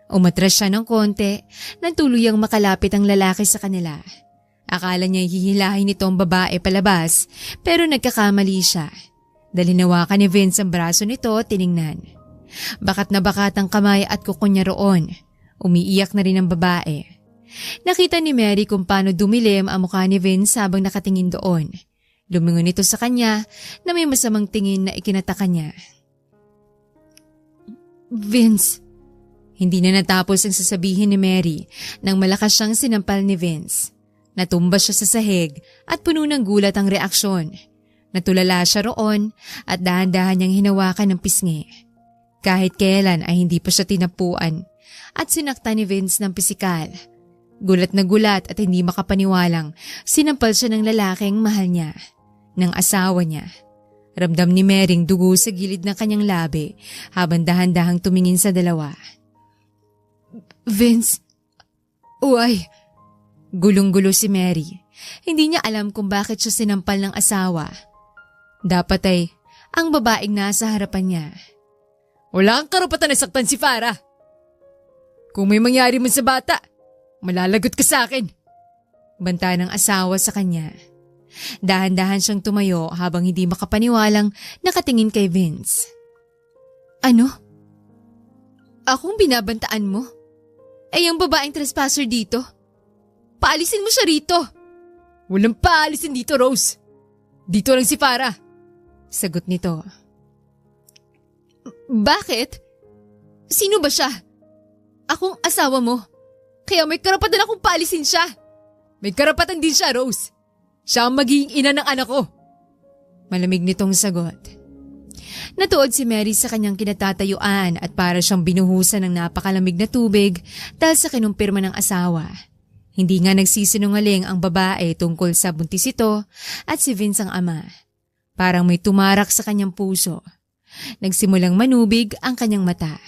Umatras siya ng konti nang tuluyang makalapit ang lalaki sa kanila. Akala niya hihilahin nito ang babae palabas pero nagkakamali siya. Dahil hinawakan ni Vince ang braso nito, tiningnan. Bakat na bakat ang kamay at kuko niya roon. Umiiyak na rin ang babae. Nakita ni Mary kung paano dumilim ang mukha ni Vince habang nakatingin doon. Lumingon ito sa kanya na may masamang tingin na ikinataka niya. Vince. Hindi na natapos ang sasabihin ni Mary nang malakas siyang sinampal ni Vince. Natumba siya sa sahig at puno ng gulat ang reaksyon. Natulala siya roon at dahan-dahan niyang hinawakan ng pisngi. Kahit kailan ay hindi pa siya tinapuan at sinakta ni Vince ng pisikal. Gulat na gulat at hindi makapaniwalang sinampal siya ng lalaking mahal niya, ng asawa niya. Ramdam ni Maryng dugo sa gilid ng kanyang labi habang dahan-dahang tumingin sa dalawa. Vince, why? Gulong-gulo si Mary. Hindi niya alam kung bakit siya sinampal ng asawa. Dapat ay ang babaeng nasa harapan niya. Wala kang karapatan na saktan si Farah. Kung may mangyari man sa bata, malalagot ka sa akin. Banta ng asawa sa kanya. Dahan-dahan siyang tumayo habang hindi makapaniwalang nakatingin kay Vince. Ano? Akong binabantaan mo? Ay ang babaeng trespasser dito? Paalisin mo siya rito. Walang paalisin dito, Rose. Dito lang si Farah. Sagot nito. Bakit? Sino ba siya? Akong asawa mo. Kaya may karapatan akong paalisin siya. May karapatan din siya, Rose. Siya ang magiging ina ng anak ko. Malamig nitong sagot. Natuod si Mary sa kanyang kinatatayuan at para siyang binuhusan ng napakalamig na tubig dahil sa kinumpirma ng asawa. Hindi nga nagsisinungaling ang babae tungkol sa buntis ito at si Vince ang ama. Parang may tumarak sa kanyang puso. Nagsimulang manubig ang kanyang mata.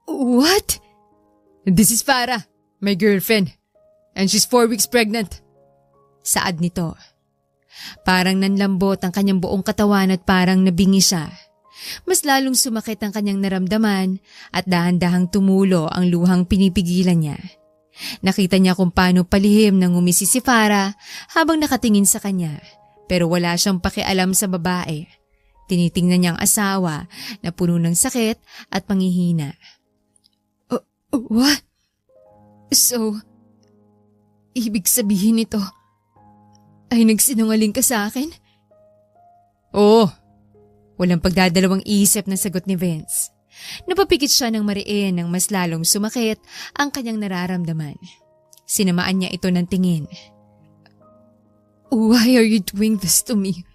What? This is Farah, my girlfriend. And she's 4 weeks pregnant. Saad nito. Parang nanlambot ang kanyang buong katawan at parang nabingi siya. Mas lalong sumakit ang kanyang naramdaman at dahan-dahang tumulo ang luhang pinipigilan niya. Nakita niya kung paano palihim nang umisi si Farah habang nakatingin sa kanya pero wala siyang pakialam sa babae. Tinitingnan niya ang asawa na puno ng sakit at panghihina. What? So, ibig sabihin nito ay nagsinungaling ka sa akin? Oo. Walang pagdadalawang isip na sagot ni Vince. Napapikit siya ng mariin nang mas lalong sumakit ang kanyang nararamdaman. Sinamaan niya ito ng tingin. Why are you doing this to me?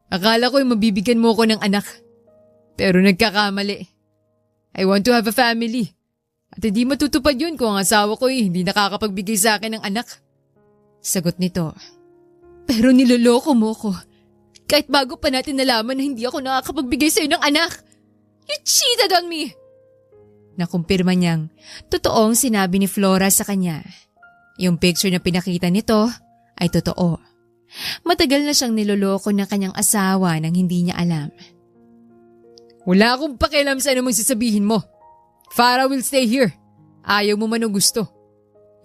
Akala ko'y mabibigyan mo ko ng anak. Pero nagkakamali. I want to have a family. At hindi matutupad yun kung ang asawa ko'y hindi nakakapagbigay sa akin ng anak. Sagot nito. Pero niloloko mo ko. Kahit bago pa natin nalaman na hindi ako nakakapagbigay sa'yo ng anak. You cheated on me! Nakumpirma niyang totoong sinabi ni Flora sa kanya. Yung picture na pinakita nito ay totoo. Matagal na siyang niloloko ng kanyang asawa nang hindi niya alam. Wala akong pakialam sa anumang sasabihin mo. Farah will stay here. Ayaw mo man o gusto.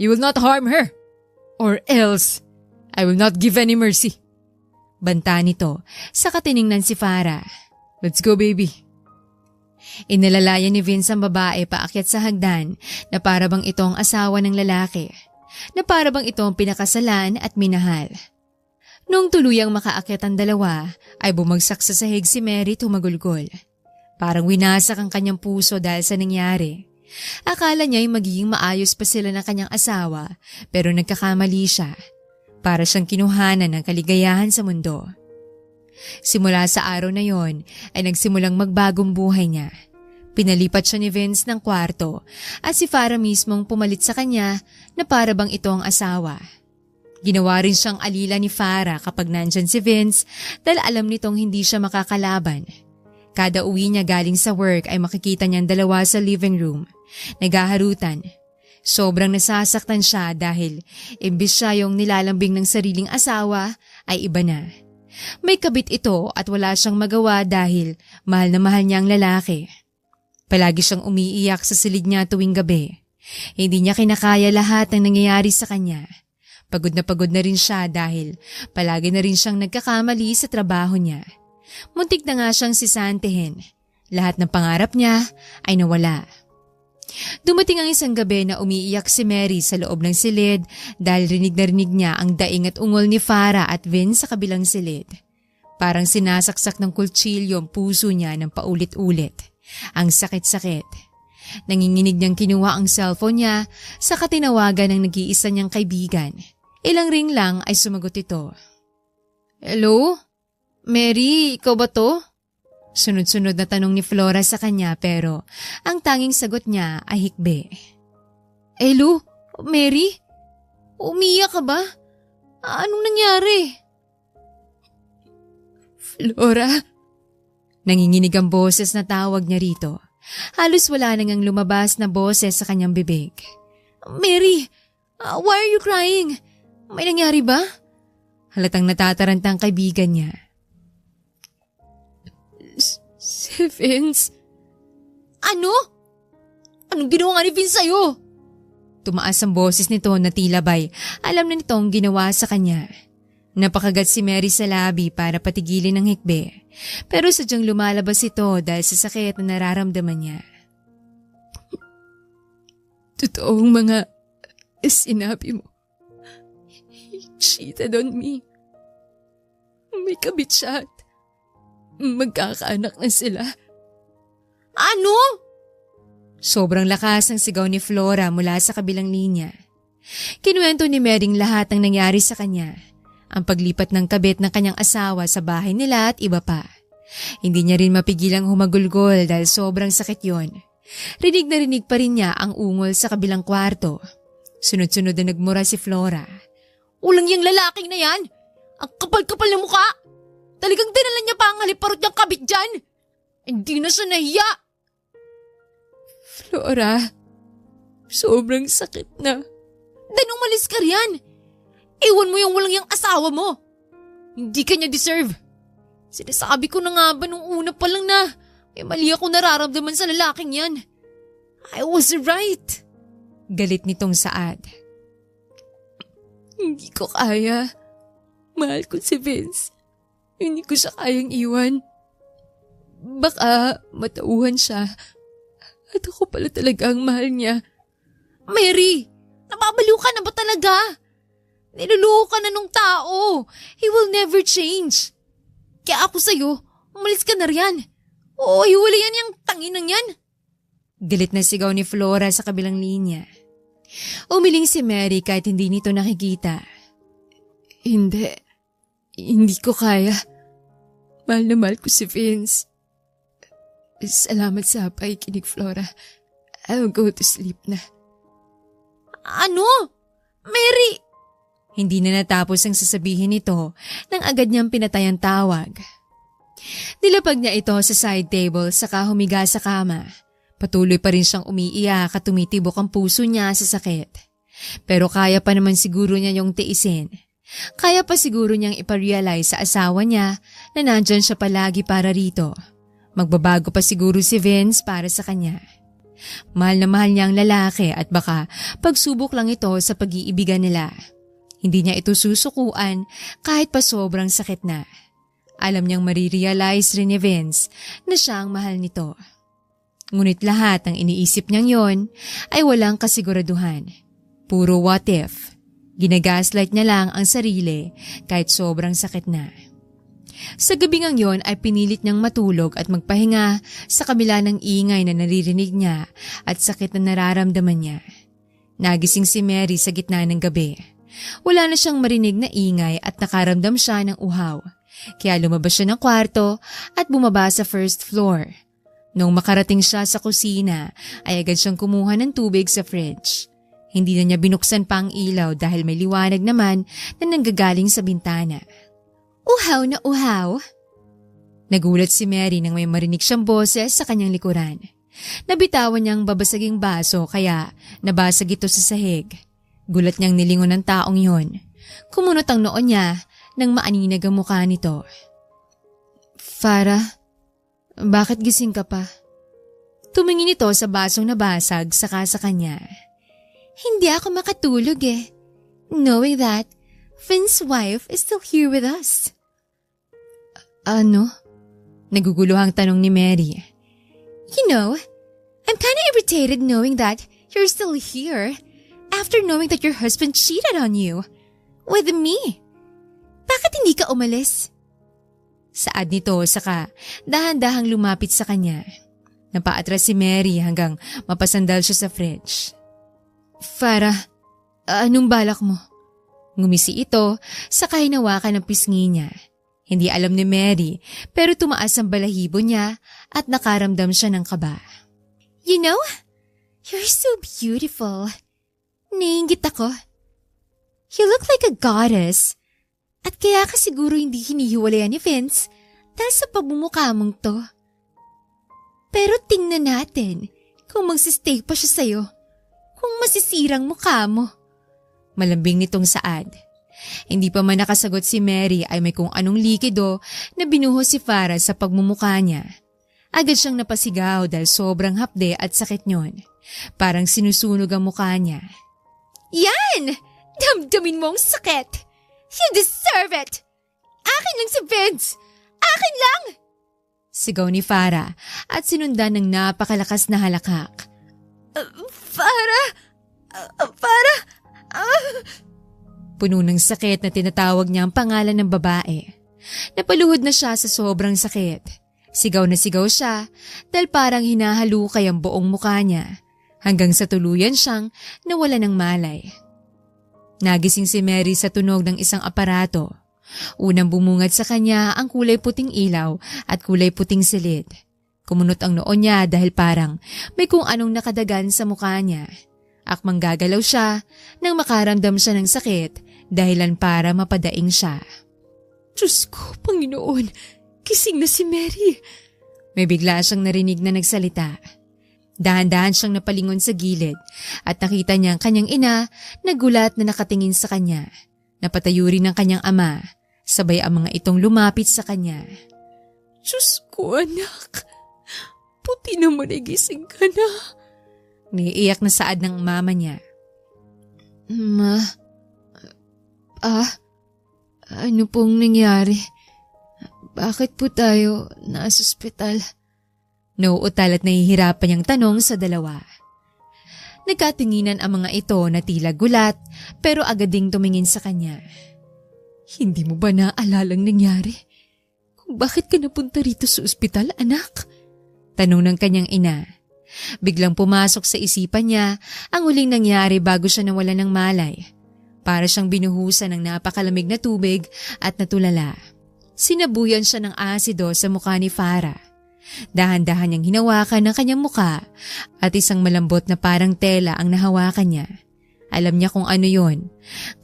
You will not harm her. Or else, I will not give any mercy. Banta nito sa katiningnan si Farah. Let's go, baby. Inalalayan ni Vince ang babae paakyat sa hagdan na para bang ito ang asawa ng lalaki. Na para bang ito ang pinakasalan at minahal. Nung tuluyang makaakyat ang dalawa, ay bumagsak sa sahig si Mary tumagulgol. Parang winasak ang kanyang puso dahil sa nangyari. Akala niya ay magiging maayos pa sila ng kanyang asawa pero nagkakamali siya. Para siyang kinuhanan ng kaligayahan sa mundo. Simula sa araw na yon ay nagsimulang magbagong buhay niya. Pinalipat siya ni Vince ng kwarto at si Farah mismong pumalit sa kanya na para bang ito ang asawa. Ginawa rin siyang alila ni Farah kapag nandyan si Vince dahil alam nitong hindi siya makakalaban. Kada uwi niya galing sa work ay makikita niyang dalawa sa living room, naghaharutan. Sobrang nasasaktan siya dahil imbis siya yung nilalambing ng sariling asawa ay iba na. May kabit ito at wala siyang magawa dahil mahal na mahal niya ang lalaki. Palagi siyang umiiyak sa silid niya tuwing gabi. Hindi niya kinakaya lahat ng nangyayari sa kanya. Pagod na rin siya dahil palagi na rin siyang nagkakamali sa trabaho niya. Muntik na nga siyang sisantihin. Lahat ng pangarap niya ay nawala. Dumating ang isang gabi na umiiyak si Mary sa loob ng silid dahil rinig na rinig niya ang daing at ungol ni Farah at Vince sa kabilang silid. Parang sinasaksak ng kutsilyo ang puso niya ng paulit-ulit. Ang sakit-sakit. Nanginginig niyang kinuha ang cellphone niya sa katinawagan ng nag-iisa niyang kaibigan. Ilang ring lang ay sumagot ito. Hello? Mary, ikaw ba to? Sunod-sunod na tanong ni Flora sa kanya pero ang tanging sagot niya ay hikbe. Hello? Mary? Umiyak ka ba? Anong nangyari? Flora? Nanginginig ang boses na tawag niya rito. Halos wala nang lumabas na boses sa kanyang bibig. Mary, why are you crying? May nangyari ba? Halatang natataranta ang kaibigan niya. Si Vince. Ano? Anong ginawa nga ni Vince sa'yo? Tumaas ang boses nito na tila bay alam na nitong ginawa sa kanya. Napakagat si Mary sa labi para patigilin ang hikbe. Pero sadyang lumalabas ito dahil sa sakit na nararamdaman niya. Totoong mga sinabi mo. He cheated on me. May kabit siya at magkakaanak na sila. Ano? Sobrang lakas ang sigaw ni Flora mula sa kabilang linya. Kinuwento ni Mering lahat ng nangyari sa kanya. Ang paglipat ng kabit ng kanyang asawa sa bahay nila at iba pa. Hindi niya rin mapigilang humagulgol dahil sobrang sakit yon. Rinig na rinig pa rin niya ang ungol sa kabilang kwarto. Sunod-sunod na nagmura si Flora. Ulang yung lalaking na yan! Ang kapal-kapal ng mukha! Talagang dinala niya pa ang haliparot niyang kabit dyan! Hindi na siya nahiya! Flora, sobrang sakit na. Dan umalis ka riyan! Iwan mo yung walang yung asawa mo! Hindi ka niya deserve! Sinasabi ko na nga ba nung una pa lang na may mali ako nararamdaman sa lalaking yan. I was right! Galit nitong Saad. Hindi ko kaya. Mahal ko si Vince. Hindi ko siya kayang iwan. Baka matauhan siya. At ako pala talaga ang mahal niya. Mary! Nababaliw ka na ba talaga? Niluluho ka na nung tao. He will never change. Kaya ako sa'yo, umalis ka na riyan. Oo, hiwalayan yung tanginang yan. Galit na sigaw ni Flora sa kabilang linya. Umiling si Mary kahit hindi nito nakikita. Hindi ko kaya. Mahal na mahal ko si Vince. Salamat sa pakikinig, Flora. I'll go to sleep na. Ano? Mary! Hindi na natapos ang sasabihin nito nang agad niyang pinatay ang tawag. Nilapag niya ito sa side table saka humiga sa kama. Patuloy pa rin siyang umiiyak at tumitibok ang puso niya sa sakit. Pero kaya pa naman siguro niya yung tiisin. Kaya pa siguro niyang iparealize sa asawa niya na nandyan siya palagi para rito. Magbabago pa siguro si Vince para sa kanya. Mahal na mahal niya ang lalaki at baka pagsubok lang ito sa pag-iibigan nila. Hindi niya ito susukuan kahit pa sobrang sakit na. Alam niyang marirealize rin ni Vince na siya ang mahal nito. Ngunit lahat ng iniisip niyang yon ay walang kasiguraduhan. Puro what if. Ginagaslight niya lang ang sarili kahit sobrang sakit na. Sa gabing ang yon ay pinilit niyang matulog at magpahinga sa kabila ng ingay na naririnig niya at sakit na nararamdaman niya. Nagising si Mary sa gitna ng gabi. Wala na siyang marinig na ingay at nakaramdam siya ng uhaw. Kaya lumabas siya ng kwarto at bumaba sa first floor. Nung makarating siya sa kusina ay agad siyang kumuha ng tubig sa fridge. Hindi na niya binuksan pa ang ilaw dahil may liwanag naman na nanggagaling sa bintana. Uhaw na uhaw! Nagulat si Mary nang may marinig siyang boses sa kanyang likuran. Nabitawan niyang babasaging baso kaya nabasag ito sa sahig. Gulat niyang nilingon ng taong yon. Kumunot ang noo niya nang maaninag ang mukha nito. Farah, bakit gising ka pa? Tumingin ito sa basong nabasag saka sa kanya. Hindi ako makatulog knowing that Finn's wife is still here with us. Ano? Naguguluhang tanong ni Mary. You know, I'm kinda irritated knowing that you're still here after knowing that your husband cheated on you. With me. Bakit hindi ka umalis? Saad nito saka dahan-dahang lumapit sa kanya. Napaatras si Mary hanggang mapasandal siya sa fridge. Farah, anong balak mo? Ngumisi ito saka hinawakan ng pisngi niya. Hindi alam ni Mary pero tumaas ang balahibo niya at nakaramdam siya ng kaba. You know, you're so beautiful. Naiinggit ako. You look like a goddess. At kaya ka siguro hindi hinihiwalayan ni Vince dahil sa pagmumukha mong to. Pero tingnan natin kung magsistay pa siya sa'yo. Kung masisirang mukha mo. Malambing nitong saad. Hindi pa man nakasagot si Mary ay may kung anong likido na binuhos si Farah sa pagmumukha niya. Agad siyang napasigaw dahil sobrang hapde at sakit niyon. Parang sinusunog ang mukha niya. Yan! Damdamin mo ang sakit! You deserve it! Akin lang si Vince! Akin lang! Sigaw ni Farah at sinundan ng napakalakas na halakak. Farah! Farah! Puno ng sakit na tinatawag niya ang pangalan ng babae. Napaluhod na siya sa sobrang sakit. Sigaw na sigaw siya dahil parang hinahalukay ang buong mukha niya hanggang sa tuluyan siyang nawala ng malay. Nagising si Mary sa tunog ng isang aparato. Unang bumungad sa kanya ang kulay puting ilaw at kulay puting silid. Kumunot ang noo niya dahil parang may kung anong nakadagan sa mukha niya. Akmang gagalaw siya nang makaramdam siya ng sakit dahilan para mapadaing siya. Diyos ko, Panginoon, gising na si Mary. May bigla siyang narinig na nagsalita. Dahan-dahan siyang napalingon sa gilid at nakita niya ang kanyang ina na gulat na nakatingin sa kanya. Napatayo rin ng kanyang ama, sabay ang mga itong lumapit sa kanya. Diyos ko, anak, puti naman ay gising ka na. Naiiyak na saad ng mama niya. Ma, ano pong nangyari? Bakit po tayo nasa ospital? Nauutal at nahihirapan niyang tanong sa dalawa. Nagkatinginan ang mga ito na tila gulat pero agad ding tumingin sa kanya. Hindi mo ba naalalang nangyari? Kung bakit ka napunta rito sa ospital, anak? Tanong ng kanyang ina. Biglang pumasok sa isipan niya ang huling nangyari bago siya nawala ng malay. Para siyang binuhusan ng napakalamig na tubig at natulala. Sinabuyan siya ng asido sa mukha ni Farah. Dahan-dahan niyang hinawakan ng kanyang mukha at isang malambot na parang tela ang nahawakan niya. Alam niya kung ano yon,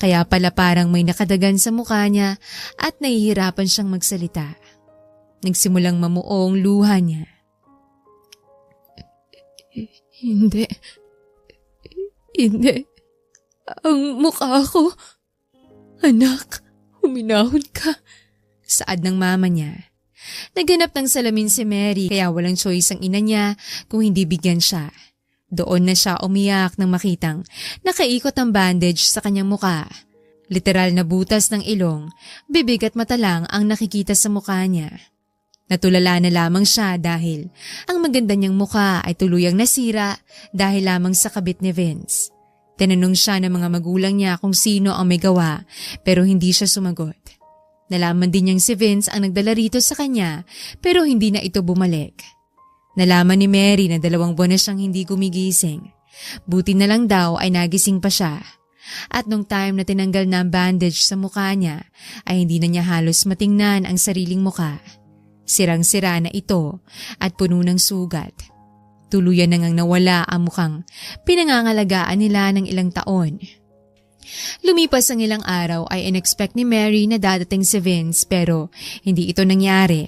kaya pala parang may nakadagan sa mukha niya at nahihirapan siyang magsalita. Nagsimulang mamuong luha niya. Hindi. Ang mukha ko. Anak, huminahon ka. Saad ng mama niya. Naghanap ng salamin si Mary kaya walang choice ang ina niya kung hindi bigyan siya. Doon na siya umiyak nang makitang nakaikot ang bandage sa kanyang muka. Literal na butas ng ilong, bibig at mata lang ang nakikita sa mukha niya. Natulala na lamang siya dahil ang maganda niyang mukha ay tuluyang nasira dahil lamang sa kabit ni Vince. Tinanong siya ng mga magulang niya kung sino ang may gawa pero hindi siya sumagot. Nalaman din niyang si Vince ang nagdala rito sa kanya pero hindi na ito bumalik. Nalaman ni Mary na 2 buwan na siyang hindi gumigising. Buti na lang daw ay nagising pa siya. At nung time na tinanggal na ang bandage sa mukha niya ay hindi na niya halos matingnan ang sariling mukha. Sirang-sira na ito at puno ng sugat. Tuluyan na ngang nawala ang mukhang pinangangalagaan nila ng ilang taon. Lumipas ang ilang araw ay in-expect ni Mary na dadating si Vince pero hindi ito nangyari.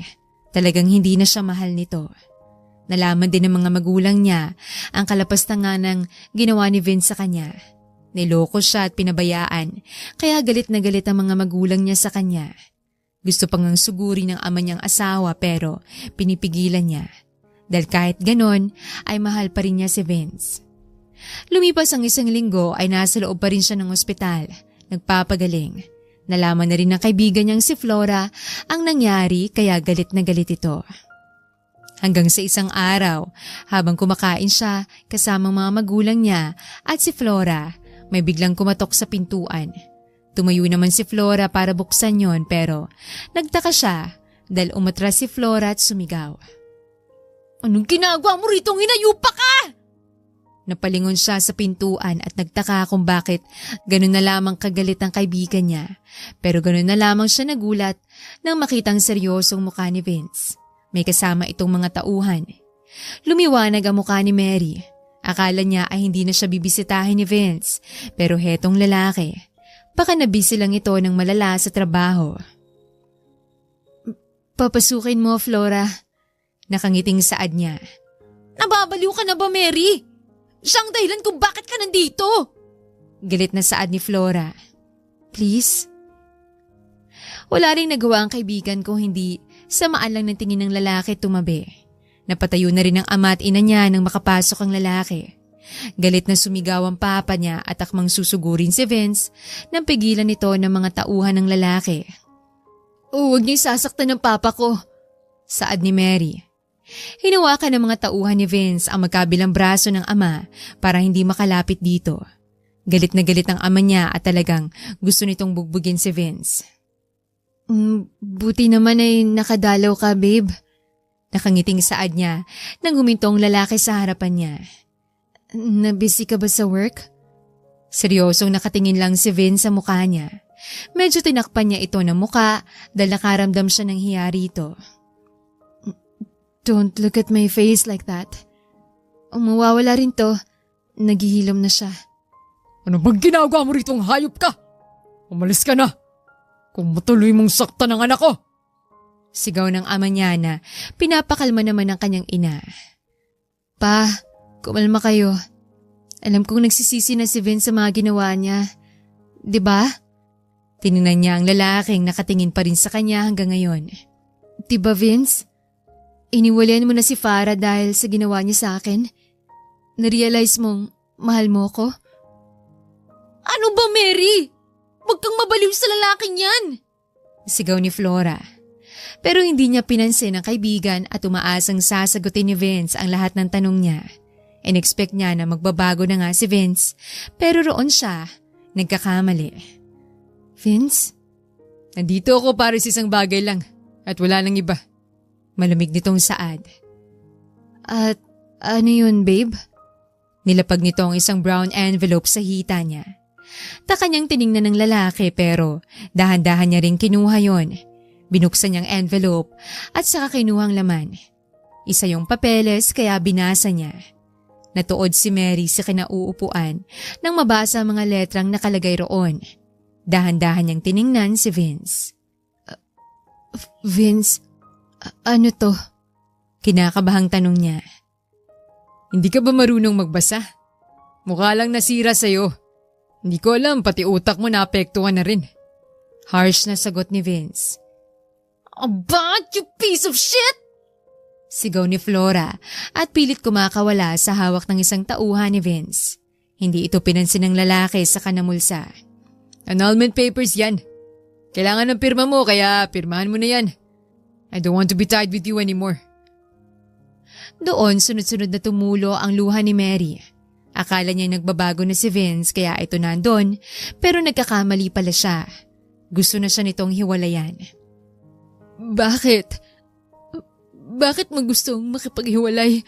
Talagang hindi na siya mahal nito. Nalaman din ng mga magulang niya ang kalapastangan ng ginawa ni Vince sa kanya. Niloko siya at pinabayaan, kaya galit na galit ang mga magulang niya sa kanya. Gusto pang ngang suguri ng ama niyang asawa pero pinipigilan niya. Dahil kahit ganon ay mahal pa rin niya si Vince. Lumipas ang isang linggo ay nasa loob pa rin siya ng ospital, nagpapagaling. Nalaman na rin ng kaibigan niyang si Flora ang nangyari kaya galit na galit ito. Hanggang sa isang araw, habang kumakain siya kasama mga magulang niya at si Flora, may biglang kumatok sa pintuan. Tumayo naman si Flora para buksan yon pero nagtaka siya dahil umatras si Flora at sumigaw. "Anong ginagawa mo rito? Hinayupa ka!" Napalingon siya sa pintuan at nagtaka kung bakit ganun na lamang kagalit ang kaibigan niya. Pero ganun na lamang siya nagulat nang makitang seryosong mukha ni Vince. May kasama itong mga tauhan. Lumiwanag ang mukha ni Mary. Akala niya ay hindi na siya bibisitahin ni Vince. Pero hetong lalaki. Baka nabisi lang ito ng malala sa trabaho. "Papasukin mo, Flora." Nakangiting saad niya. "Nababaliw ka na ba, Mary? Siyang dahilan kung bakit ka nandito." Galit na saad ni Flora. "Please?" Wala ring nagawa ang kaibigan ko hindi samaan lang ng tingin ng lalaki tumabi. Napatayo na rin ang ama at ina niya nang makapasok ang lalaki. Galit na sumigaw ang papa niya at akmang susugurin si Vince nang pigilan ito ng mga tauhan ng lalaki. "Huwag niyo sasaktan ng papa ko," saad ni Mary. Hinawakan ng mga tauhan ni Vince ang magkabilang braso ng ama para hindi makalapit dito. Galit na galit ang ama niya at talagang gusto nitong bugbugin si Vince. "Buti naman ay nakadalaw ka, babe." Nakangiting saad niya nang huminto ang lalaki sa harapan niya. "Nabisi ka ba sa work?" Seryosong nakatingin lang si Vince sa mukha niya. Medyo tinakpan niya ito ng muka dahil nakaramdam siya ng hiya rito. "Don't look at my face like that. Mawawala rin to. Naghihilom na siya." "Ano bang ginagawa mo rito, hayop ka? Umalis ka na. Kung matuloy mong sakta ng anak ko." Sigaw ng ama niya na pinapakalma naman ng kanyang ina. "Pa, kumalma kayo. Alam kong nagsisisi na si Vince sa mga ginawa niya. 'Di ba?" Tiningnan niya ang lalaking nakatingin pa rin sa kanya hanggang ngayon. "'Di ba, Vince? Iniwalayan mo na si Farah dahil sa ginawa niya sa akin? Narealize mong mahal mo ko?" "Ano ba, Mary? Huwag kang mabaliw sa lalaking yan!" Sigaw ni Flora. Pero hindi niya pinansin ang kaibigan at umaasang sasagutin ni Vince ang lahat ng tanong niya. In-expect niya na magbabago na nga si Vince pero roon siya nagkakamali. "Vince? Nandito ako para sa isang bagay lang at wala nang iba." Malamig nitong saad. "At ano yun, babe?" Nilapag nito ang isang brown envelope sa hita niya. Taka niyang tiningnan ng lalaki pero dahan-dahan niya ring kinuha yon. Binuksan niyang envelope at saka kinuhang laman. Isa yung papeles kaya binasa niya. Natuod si Mary sa kinauupuan nang mabasa ang mga letrang nakalagay roon. Dahan-dahan niyang tiningnan si Vince. "Vince, ano to?" Kinakabahang tanong niya. "Hindi ka ba marunong magbasa? Mukha lang nasira sa'yo. Hindi ko alam, pati utak mo naapektuhan na rin." Harsh na sagot ni Vince. "Aba, you piece of shit!" Sigaw ni Flora at pilit kumakawala sa hawak ng isang tauhan ni Vince. Hindi ito pinansin ng lalaki sa kanamulsa. "Annulment papers yan. Kailangan ng pirma mo kaya pirmahan mo na yan. I don't want to be tied with you anymore." Doon sunod-sunod na tumulo ang luha ni Mary. Akala niya nagbabago na si Vince kaya ito nandun pero nagkakamali pala siya. Gusto na siya nitong hiwalayan. Bakit? Bakit mo gustong makipaghiwalay?"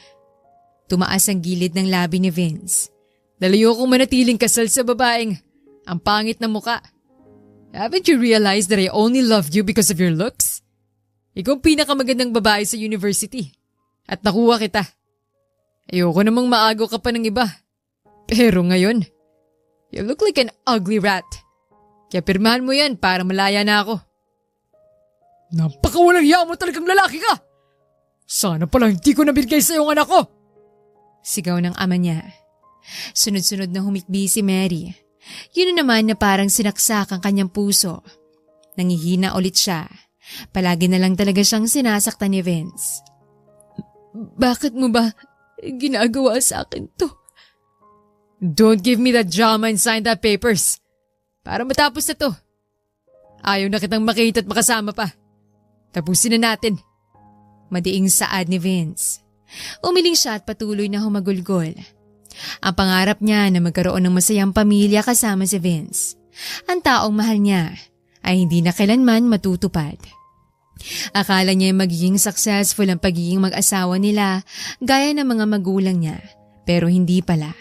Tumaas ang gilid ng labi ni Vince. "Dalayo kong manatiling kasal sa babaeng Ang pangit na muka. Haven't you realized that I only loved you because of your looks? Ikaw ang pinakamagandang babae sa university. At nakuha kita. Ayoko namang maago ka pa ng iba. Pero ngayon, you look like an ugly rat. Kaya pirmahan mo yan para malaya na ako. Napakawalang hiya mo talagang lalaki ka! Sana pala hindi ko nabigay sa iyong anak ko! Sigaw ng ama niya. Sunod-sunod na humikbi si Mary. Yun na naman na parang sinaksak ang kanyang puso. Nangihina ulit siya. Palagi na lang talaga siyang sinasaktan ni Vince. Bakit mo ba ginagawa sa akin to? Don't give me that drama and sign that papers. Para matapos na to. Ayaw na kitang makita at makasama pa. Tapusin na natin. Madiing saad ni Vince. Umiling siya at patuloy na humagulgol. Ang pangarap niya na magkaroon ng masayang pamilya kasama si Vince. Ang taong mahal niya ay hindi na kailanman matutupad. Akala niya magiging successful ang pagiging mag-asawa nila gaya ng mga magulang niya, pero hindi pala.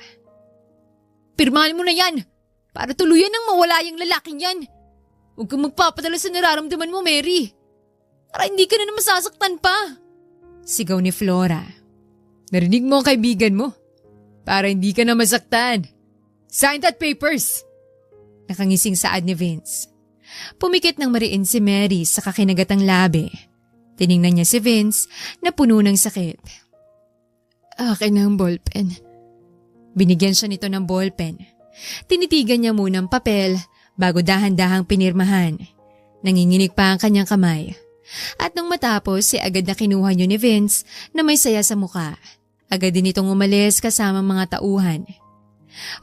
Pirmahan mo na yan! Para tuluyan nang mawala yung lalaking yan! Huwag kang magpapadala sa nararamdaman mo, Mary! Para hindi ka na masasaktan pa! Sigaw ni Flora. Narinig mo ang kaibigan mo? Para hindi ka na masaktan. Sign that papers! Nakangising saad ni Vince. Pumikit ng mariin si Mary sa kakinagatang labi. Tiningnan niya si Vince na puno ng sakit. Akin ang ballpen. Binigyan siya nito ng ballpen. Tinitigan niya muna ang papel bago dahan-dahang pinirmahan. Nanginginig pa ang kanyang kamay. At nung matapos, agad na kinuha niyo ni Vince na may saya sa muka. Agad din itong umalis kasama mga tauhan.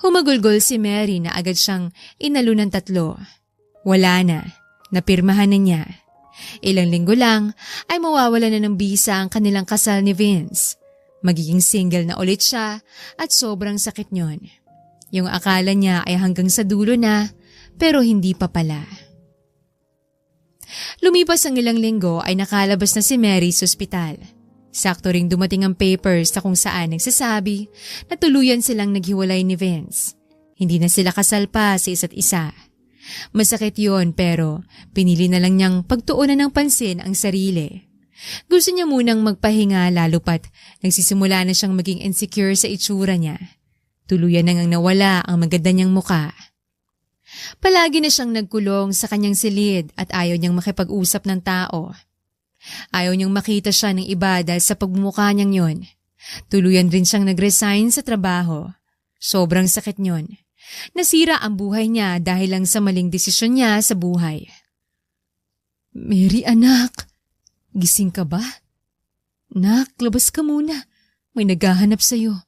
Humagulgol si Mary na agad siyang inalo ng 3. Wala na, napirmahan na niya. Ilang linggo lang ay mawawala na ng bisa ang kanilang kasal ni Vince. Magiging single na ulit siya at sobrang sakit niyon. Yung akala niya ay hanggang sa dulo na, pero hindi pa pala. Lumipas ang ilang linggo ay nakalabas na si Mary sa ospital. Sakto ring dumating ang papers na kung saan nagsasabi na tuluyan silang naghiwalay ni Vince. Hindi na sila kasal pa sa isa't isa. Masakit yon pero pinili na lang niyang pagtuunan ng pansin ang sarili. Gusto niya munang magpahinga lalo pat nagsisimula na siyang maging insecure sa itsura niya. Tuluyan na ngang nawala ang maganda niyang muka. Palagi na siyang nagkulong sa kanyang silid at ayaw niyang makipag-usap ng tao. Ayaw niyang makita siya ng iba dahil sa pagmumukha niyang yon. Tuluyan rin siyang nag-resign sa trabaho. Sobrang sakit niyon. Nasira ang buhay niya dahil lang sa maling desisyon niya sa buhay. Mary, anak, gising ka ba? Nak, labas ka muna. May naghahanap sa'yo.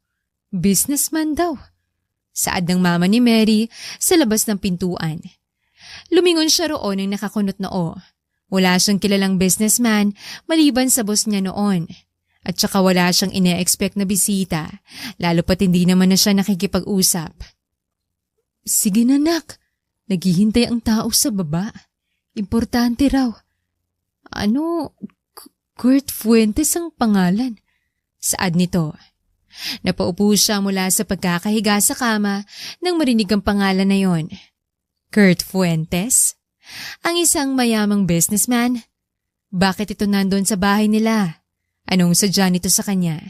Businessman daw. Saad ng mama ni Mary sa labas ng pintuan. Lumingon siya roon ng nakakunot noo. Wala siyang kilalang businessman maliban sa boss niya noon. At saka wala siyang ine-expect na bisita, lalo pat hindi naman na siya nakikipag-usap. Sige na, nak. Naghihintay ang tao sa baba. Importante raw. Ano? Kurt Fuentes ang pangalan. Saad nito. Napaupo siya mula sa pagkakahiga sa kama nang marinig ang pangalan na yon. Kurt Fuentes? Ang isang mayamang businessman? Bakit ito nandun sa bahay nila? Anong sadya nito sa kanya?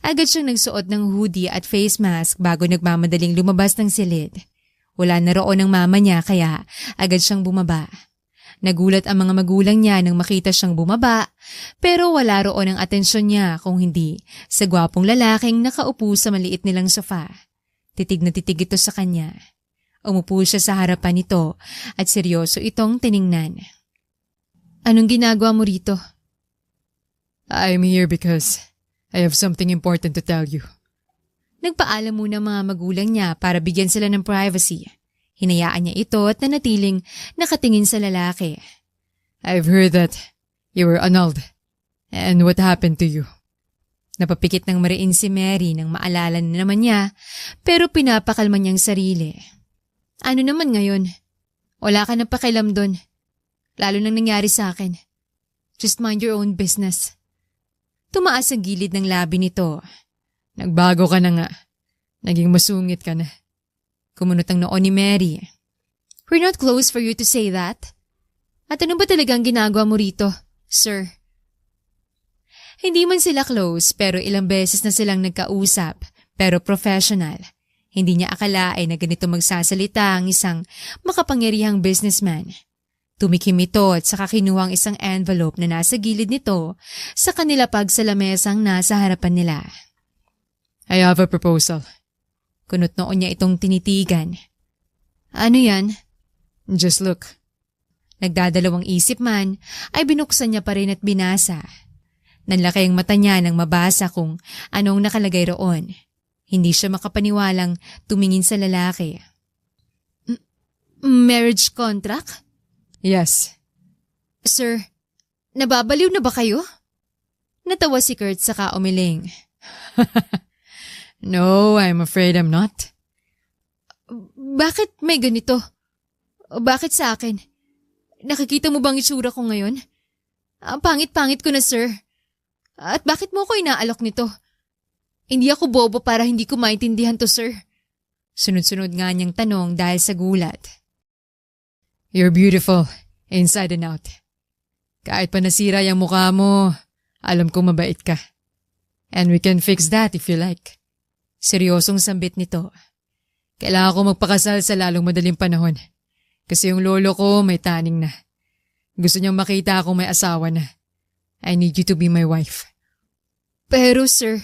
Agad siyang nagsuot ng hoodie at face mask bago nagmamadaling lumabas ng silid. Wala na roon ang mama niya kaya agad siyang bumaba. Nagulat ang mga magulang niya nang makita siyang bumaba, pero wala roon ang atensyon niya kung hindi sa gwapong lalaking nakaupo sa maliit nilang sofa. Titig na titig ito sa kanya. Umupo siya sa harapan nito at seryoso itong tiningnan. Anong ginagawa mo rito? I'm here because I have something important to tell you. Nagpaalam muna mga magulang niya para bigyan sila ng privacy. Hinayaan niya ito at nanatiling nakatingin sa lalaki. I've heard that you were annulled. And what happened to you? Napapikit ng mariin si Mary nang maalala na naman niya pero pinapakalma niyang sarili. Ano naman ngayon? Wala ka na pakialam doon. Lalo nang nangyari sa akin. Just mind your own business. Tumaas ang gilid ng labi nito. Nagbago ka na nga. Naging masungit ka na. Kumunot ang noo ni Mary. We're not close for you to say that. At ano ba talagang ginagawa mo rito, sir? Hindi man sila close pero ilang beses na silang nagkausap pero professional. Hindi niya akalain na ganito magsasalita ang isang makapangyarihang businessman. Tumikim ito at saka kinuha ang isang envelope na nasa gilid nito sa kanila pagsalamesang nasa harapan nila. I have a proposal. Kunot noon niya itong tinitigan. Ano yan? Just look. Nagdadalawang isip man ay binuksan niya pa rin at binasa. Nanlaki ang mata niya nang mabasa kung anong nakalagay roon. Hindi siya makapaniwalang tumingin sa lalaki. Marriage contract? Yes. Sir, nababaliw na ba kayo? Natawa si Kurt saka umiling. No, I'm afraid I'm not. Bakit may ganito? Bakit sa akin? Nakikita mo bang itsura ko ngayon? Ang pangit-pangit ko na, sir. At bakit mo ko inaalok nito? Hindi ako bobo para hindi ko maintindihan to, sir. Sunod-sunod nga niyang tanong dahil sa gulat. You're beautiful, inside and out. Kahit pa nasira yung mukha mo, alam kong mabait ka. And we can fix that if you like. Seryosong sambit nito. Kailangan ko magpakasal sa lalong madaling panahon. Kasi yung lolo ko may taning na. Gusto niyang makita akong may asawa na. I need you to be my wife. Pero sir,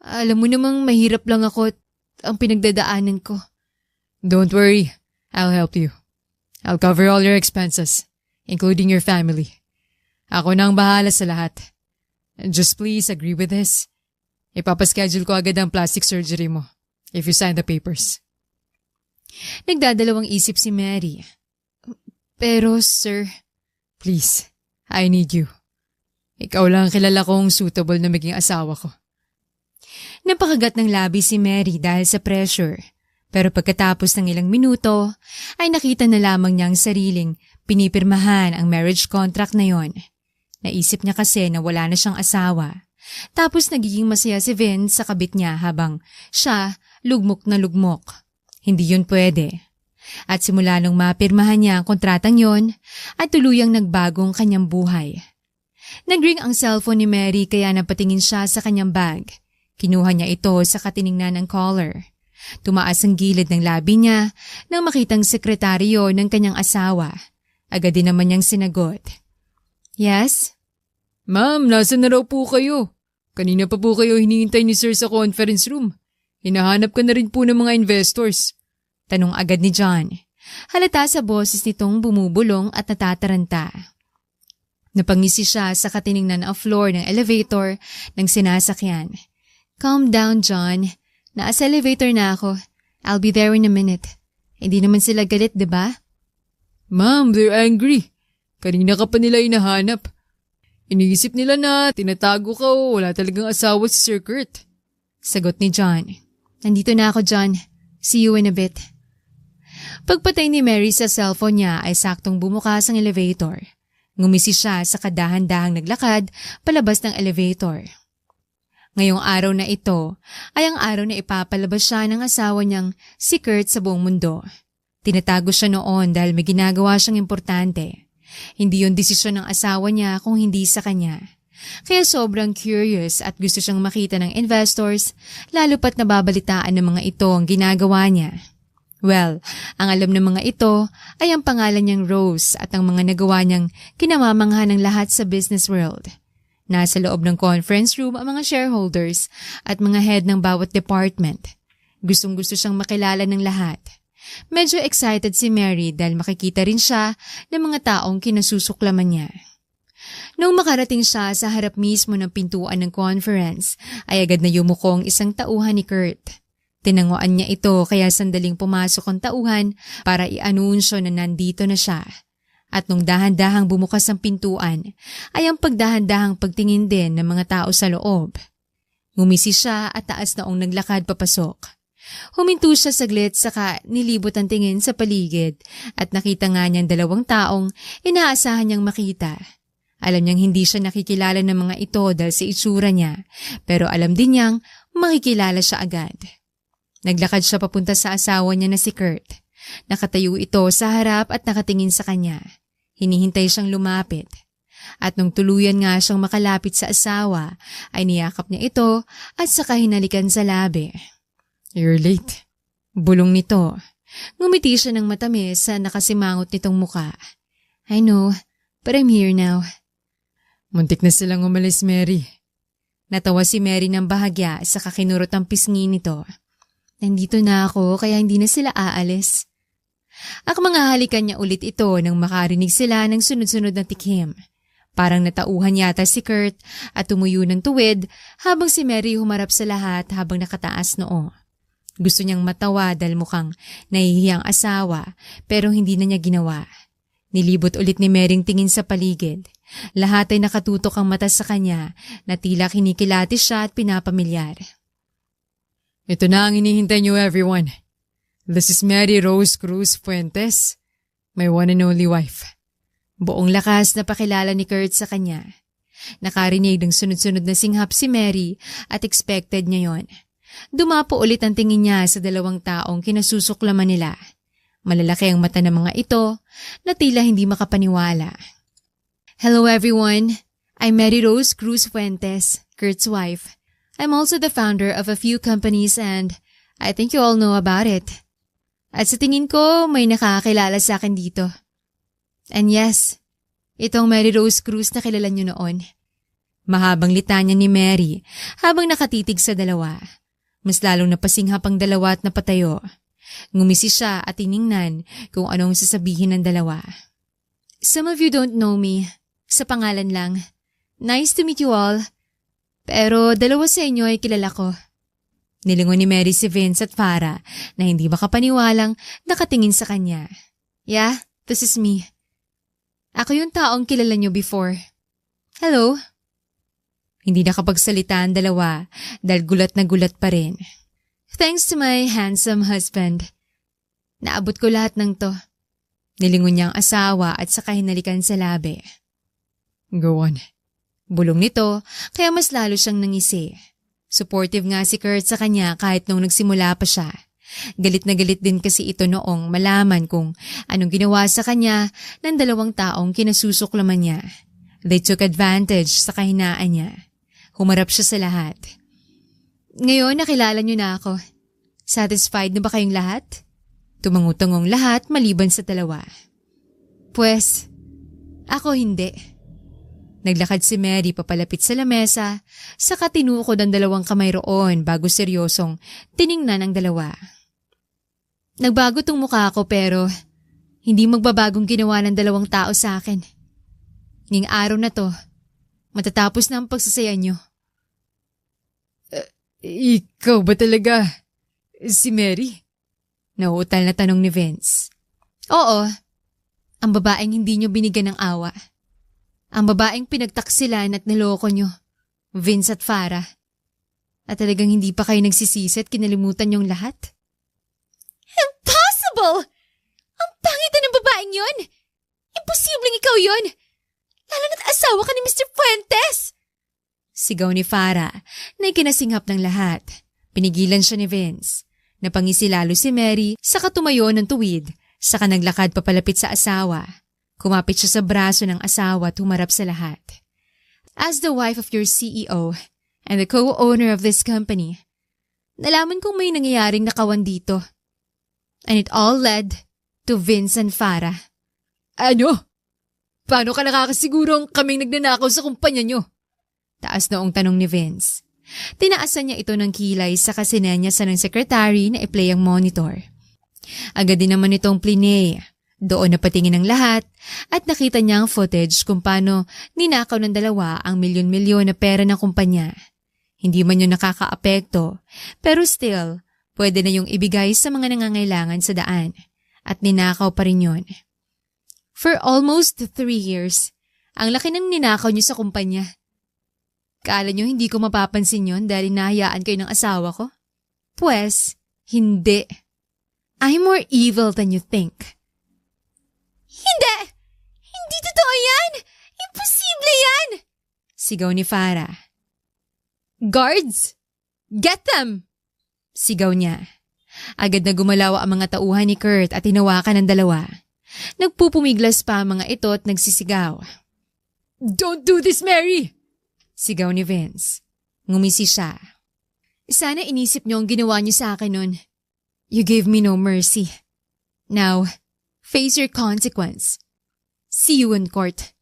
alam mo namang mahirap lang ako at ang pinagdadaanan ko. Don't worry, I'll help you. I'll cover all your expenses, including your family. Ako na ang bahala sa lahat. Just please agree with this. Ipapaschedule ko agad ang plastic surgery mo if you sign the papers. Nagdadalawang isip si Mary. Pero sir... Please, I need you. Ikaw lang ang kilala kong suitable na maging asawa ko. Napakagat ng labi si Mary dahil sa pressure. Pero pagkatapos ng ilang minuto, ay nakita na lamang niya ang sariling pinipirmahan ang marriage contract na yon. Naisip niya kasi na wala na siyang asawa. Tapos nagiging masaya si Vince sa kabit niya habang siya lugmok na lugmok. Hindi yun pwede. At simula nung mapirmahan niya ang kontratang yon, ay tuluyang nagbagong kanyang buhay. Nagring ang cellphone ni Mary kaya napatingin siya sa kanyang bag. Kinuha niya ito sa katiningnan ng caller. Tumaas ang gilid ng labi niya nang makitang sekretaryo ng kanyang asawa. Agad din naman niyang sinagot. Yes? Ma'am, nasa na raw po kayo? Kanina pa po kayo hinihintay ni sir sa conference room. Hinahanap ka na rin po ng mga investors. Tanong agad ni John. Halata sa boses nitong bumubulong at natataranta. Napangisi siya sa katiningnan ng floor ng elevator ng sinasakyan. Calm down, John. Nasa elevator na ako. I'll be there in a minute. Hindi naman sila galit, diba? Ma'am, they're angry. Kanina ka pa nila hinahanap. Iniisip nila na tinatago ka o wala talagang asawa si Sir Kurt. Sagot ni John. Nandito na ako, John. See you in a bit. Pagpatay ni Mary sa cellphone niya ay saktong bumukas ang elevator. Ngumisi siya sa kadahan-dahang naglakad palabas ng elevator. Ngayong araw na ito ay ang araw na ipapalabas siya ng asawa niyang si Kurt sa buong mundo. Tinatago siya noon dahil may ginagawa siyang importante. Hindi yun desisyon ng asawa niya kung hindi sa kanya. Kaya sobrang curious at gusto siyang makita ng investors lalo pat nababalitaan ng mga ito ang ginagawa niya. Well, ang alam ng mga ito ay ang pangalan niyang Rose at ang mga nagawa niyang kinamamangha ng lahat sa business world. Nasa loob ng conference room ang mga shareholders at mga head ng bawat department. Gustong-gusto siyang makilala ng lahat. Medyo excited si Mary dahil makikita rin siya ng mga taong kinasusuklaman niya. Nung makarating siya sa harap mismo ng pintuan ng conference, ay agad na yumuko ang isang tauhan ni Kurt. Tinanguan niya ito kaya sandaling pumasok ang tauhan para i-anunsyo na nandito na siya. At nung dahan-dahang bumukas ang pintuan, ay ang pagdahan-dahang pagtingin din ng mga tao sa loob. Ngumisi siya at taas noong naglakad papasok. Huminto siya saglit saka nilibot ang tingin sa paligid at nakita nga niyang dalawang taong inaasahan niyang makita. Alam niyang hindi siya nakikilala ng mga ito dahil sa itsura niya, pero alam din niyang makikilala siya agad. Naglakad siya papunta sa asawa niya na si Kurt. Nakatayo ito sa harap at nakatingin sa kanya. Hinihintay siyang lumapit. At nung tuluyan nga siyang makalapit sa asawa, ay niyakap niya ito at saka hinalikan sa labi. You're late. Bulong nito. Ngumiti siya ng matamis sa nakasimangot nitong muka. I know, but I'm here now. Muntik na silang umalis, Mary. Natawa si Mary ng bahagya sa kakinurot ang pisngi nito. Nandito na ako kaya hindi na sila aalis. Mga halikan niya ulit ito nang makarinig sila ng sunod-sunod na tikhim. Parang natauhan yata si Kurt at tumuyo ng tuwid habang si Mary humarap sa lahat habang nakataas noo. Gusto niyang matawa dahil mukhang nahihiyang asawa pero hindi na niya ginawa. Nilibot ulit ni Mary tingin sa paligid. Lahat ay nakatutok ang mata sa kanya na tila kinikilati siya at pinapamilyar. Ito na ang hinihintay niyo, everyone. This is Mary Rose Cruz Fuentes, my one and only wife. Buong lakas na pakilala ni Kurt sa kanya. Nakarinig ng sunod-sunod na singhap si Mary at expected niya yon. Dumapo ulit ang tingin niya sa dalawang taong kinasusuklaman nila. Malalaki ang mata ng mga ito na tila hindi makapaniwala. Hello everyone, I'm Mary Rose Cruz Fuentes, Kurt's wife. I'm also the founder of a few companies and I think you all know about it. At sa tingin ko, may nakakilala sa akin dito. And yes, itong Mary Rose Cruz na kilala niyo noon. Mahabang litanya ni Mary habang nakatitig sa dalawa. Mas lalong napasinghap ang dalawa at napatayo. Ngumisi siya at tiningnan kung anong sasabihin ng dalawa. Some of you don't know me. Sa pangalan lang. Nice to meet you all. Pero dalawa sa inyo ay kilala ko. Nilingon ni Mary si Vince at Farah na hindi makapaniwalang nakatingin sa kanya. Yeah, this is me. Ako yung taong kilala niyo before. Hello? Hindi nakapagsalita ang dalawa dahil gulat na gulat pa rin. Thanks to my handsome husband. Naabot ko lahat ng to. Nilingon niya ang asawa at saka hinalikan sa labi. Go on. Bulong nito kaya mas lalo siyang nangisi. Supportive nga si Kurt sa kanya kahit nung nagsimula pa siya. Galit na galit din kasi ito noong malaman kung anong ginawa sa kanya ng dalawang taong kinasusuklaman niya. They took advantage sa kahinaan niya. Humarap siya sa lahat. Ngayon nakilala niyo na ako. Satisfied na ba kayong lahat? Tumangutangong lahat maliban sa dalawa. Pues, ako hindi. Naglakad si Mary papalapit sa lamesa, saka tinukod ang dalawang kamay roon bago seryosong tiningnan ang dalawa. Nagbago tong mukha ko pero hindi magbabagong ginawa ng dalawang tao sa akin. Ngayong araw na to, matatapos na ang pagsasaya niyo. Ikaw ba talaga? Si Mary? Nauutal na tanong ni Vince. Oo, ang babaeng hindi niyo binigyan ng awa. Ang babaeng pinagtaksilan at niloko niyo, Vince at Farah. At talagang hindi pa kayo nagsisisi at kinalimutan niyong lahat? Impossible! Ang pangit ng babaeng yon! Imposibleng ikaw yon! Lalo na't asawa ka ni Mr. Fuentes! Sigaw ni Farah na ikinasinghap ng lahat. Pinigilan siya ni Vince. Napangisi lalo si Mary saka tumayo ng tuwid saka naglakad papalapit sa asawa. Kumapit siya sa braso ng asawa at humarap sa lahat. As the wife of your CEO and the co-owner of this company, nalaman kong may nangyayaring nakawan dito. And it all led to Vince and Farah. Ano? Paano ka nakakasigurong kaming nagnanakaw sa kumpanya niyo? Taas noong tanong ni Vince. Tinaasan niya ito ng kilay sa kasinenya sa ng secretary na i-play ang monitor. Agad din naman itong plinay. Doon napatingin ang lahat at nakita niya ang footage kung paano ninakaw ng dalawa ang milyon-milyon na pera ng kumpanya. Hindi man yun nakakaapekto, pero still, pwede na yung ibigay sa mga nangangailangan sa daan at ninakaw pa rin yun. For almost 3 years, ang laki ng ninakaw niyo sa kumpanya. Kala niyo hindi ko mapapansin yun dahil nahayaan kayo ng asawa ko? Pues, hindi. I'm more evil than you think. Hindi! Hindi totoo yan! Imposible yan! Sigaw ni Farah. Guards! Get them! Sigaw niya. Agad na gumalaw ang mga tauhan ni Kurt at tinawakan ng dalawa. Nagpupumiglas pa ang mga ito at nagsisigaw. Don't do this, Mary! Sigaw ni Vince. Ngumisi siya. Sana inisip niyo ang ginawa niyo sa akin nun. You gave me no mercy. Now, face your consequence. See you in court.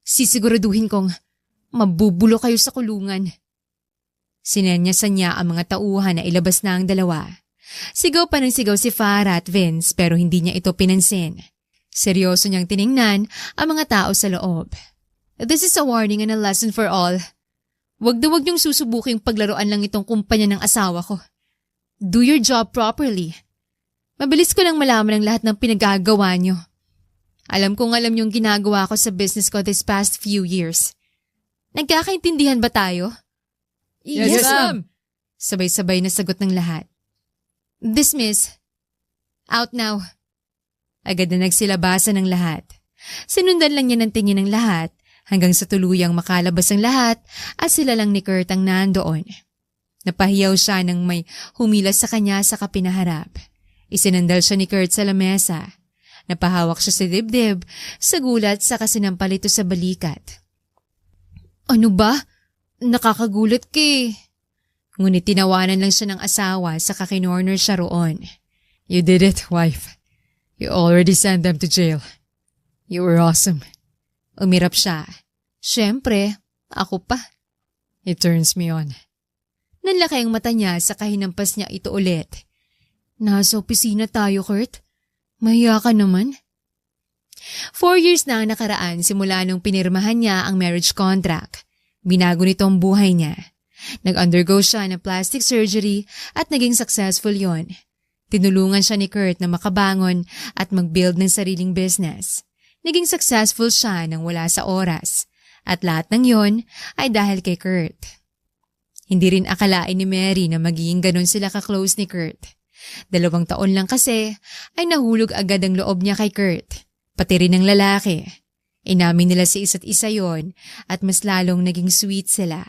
Sisiguraduhin kong mabubulo kayo sa kulungan. Sinenyasan niya ang mga tauhan na ilabas na ang dalawa. Sigaw pa ng sigaw si Farah at Vince pero hindi niya ito pinansin. Seryoso niyang tiningnan ang mga tao sa loob. This is a warning and a lesson for all. Wag na wag niyong susubuking paglaruan lang itong kumpanya ng asawa ko. Do your job properly. Mabilis ko lang malaman ang lahat ng pinagagawa niyo. Alam niyong ginagawa ko sa business ko this past few years. Nagkakaintindihan ba tayo? Yes, ma'am. Sabay-sabay na sagot ng lahat. Dismiss. Out now. Agad na nagsilabasan ng lahat. Sinundan lang niya ng tingin ng lahat hanggang sa tuluyang makalabas ang lahat at sila lang ni Kurt ang nandoon. Napahiyaw siya nang may humilas sa kanya sa kapinaharap. Isinandal siya ni Kurt sa lamesa. Napahawak siya sa dibdib, sa gulat sa kasinampal ito sa balikat. Ano ba? Nakakagulat ka eh. Ngunit tinawanan lang siya ng asawa sa kakinorner siya roon. You did it, wife. You already sent them to jail. You were awesome. Umirap siya. Siyempre, ako pa. It turns me on. Nanlaki ang mata niya sa kahinampas niya ito ulit. Nasa opisina tayo, Kurt. Mahiya ka naman. 4 years na ang nakaraan simula nung pinirmahan niya ang marriage contract. Binago nito ang buhay niya. Nag-undergo siya ng plastic surgery at naging successful yon. Tinulungan siya ni Kurt na makabangon at mag-build ng sariling business. Naging successful siya nang wala sa oras. At lahat ng yon ay dahil kay Kurt. Hindi rin akalain ni Mary na magiging ganun sila ka-close ni Kurt. 2 taon lang kasi ay nahulog agad ang loob niya kay Kurt. Pati rin ng lalaki. Inamin nila sa isa't isa yon at mas lalong naging sweet sila.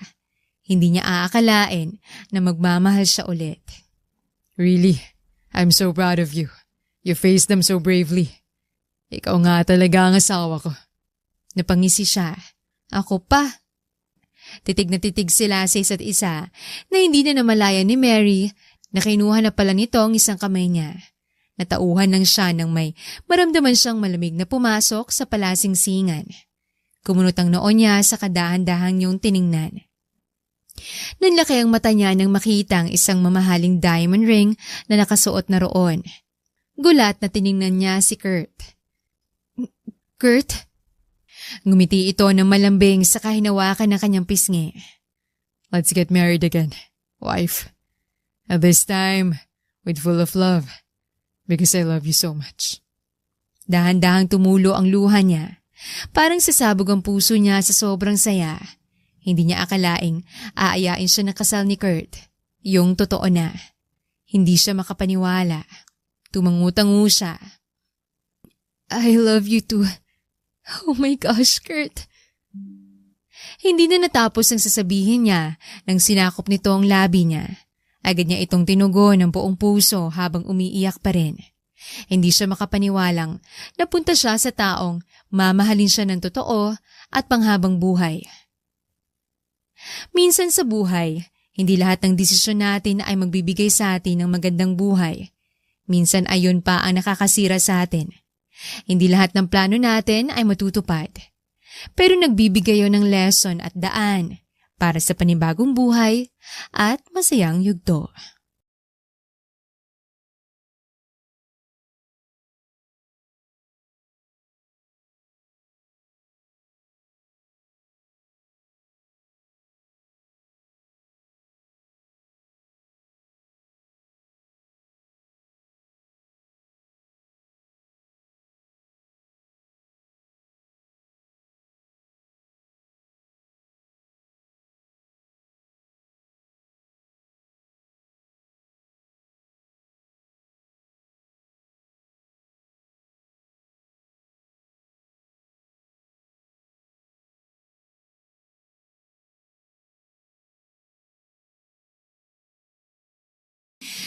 Hindi niya aakalain na magmamahal siya ulit. Really, I'm so proud of you. You faced them so bravely. Ikaw nga talaga ang asawa ko. Napangisi siya. Ako pa. Titig na titig sila sa isa't isa na hindi na namalayan ni Mary na kinuha na pala nito ang isang kamay niya. Natauhan lang siya nang may maramdaman siyang malamig na pumasok sa palasingsingan. Kumunot ang noo niya sa kadahan-dahang niyong tiningnan. Nanlaki ang mata niya nang makita ang isang mamahaling diamond ring na nakasuot na roon. Gulat na tiningnan niya si Kurt. Kurt? Ngumiti ito ng malambing sa kahinawakan ng kanyang pisngi. Let's get married again, wife. At this time, with full of love. Because I love you so much. Dahan-dahang tumulo ang luha niya. Parang sasabog ang puso niya sa sobrang saya. Hindi niya akalaing aayain siya ng kasal ni Kurt. Yung totoo na. Hindi siya makapaniwala. Tumangutango siya. I love you too. Oh my gosh, Kurt. Hindi na natapos ang sasabihin niya nang sinakop nito ang labi niya. Agad niya itong tinugon ng buong puso habang umiiyak pa rin. Hindi siya makapaniwalang napunta siya sa taong mamahalin siya ng totoo at panghabang buhay. Minsan sa buhay, hindi lahat ng desisyon natin ay magbibigay sa atin ng magandang buhay. Minsan ayon pa ang nakakasira sa atin. Hindi lahat ng plano natin ay matutupad. Pero nagbibigay yon ng lesson at daan para sa panibagong buhay at masayang yugto.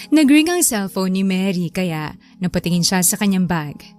Nag-ring ang cellphone ni Mary kaya napatingin siya sa kanyang bag.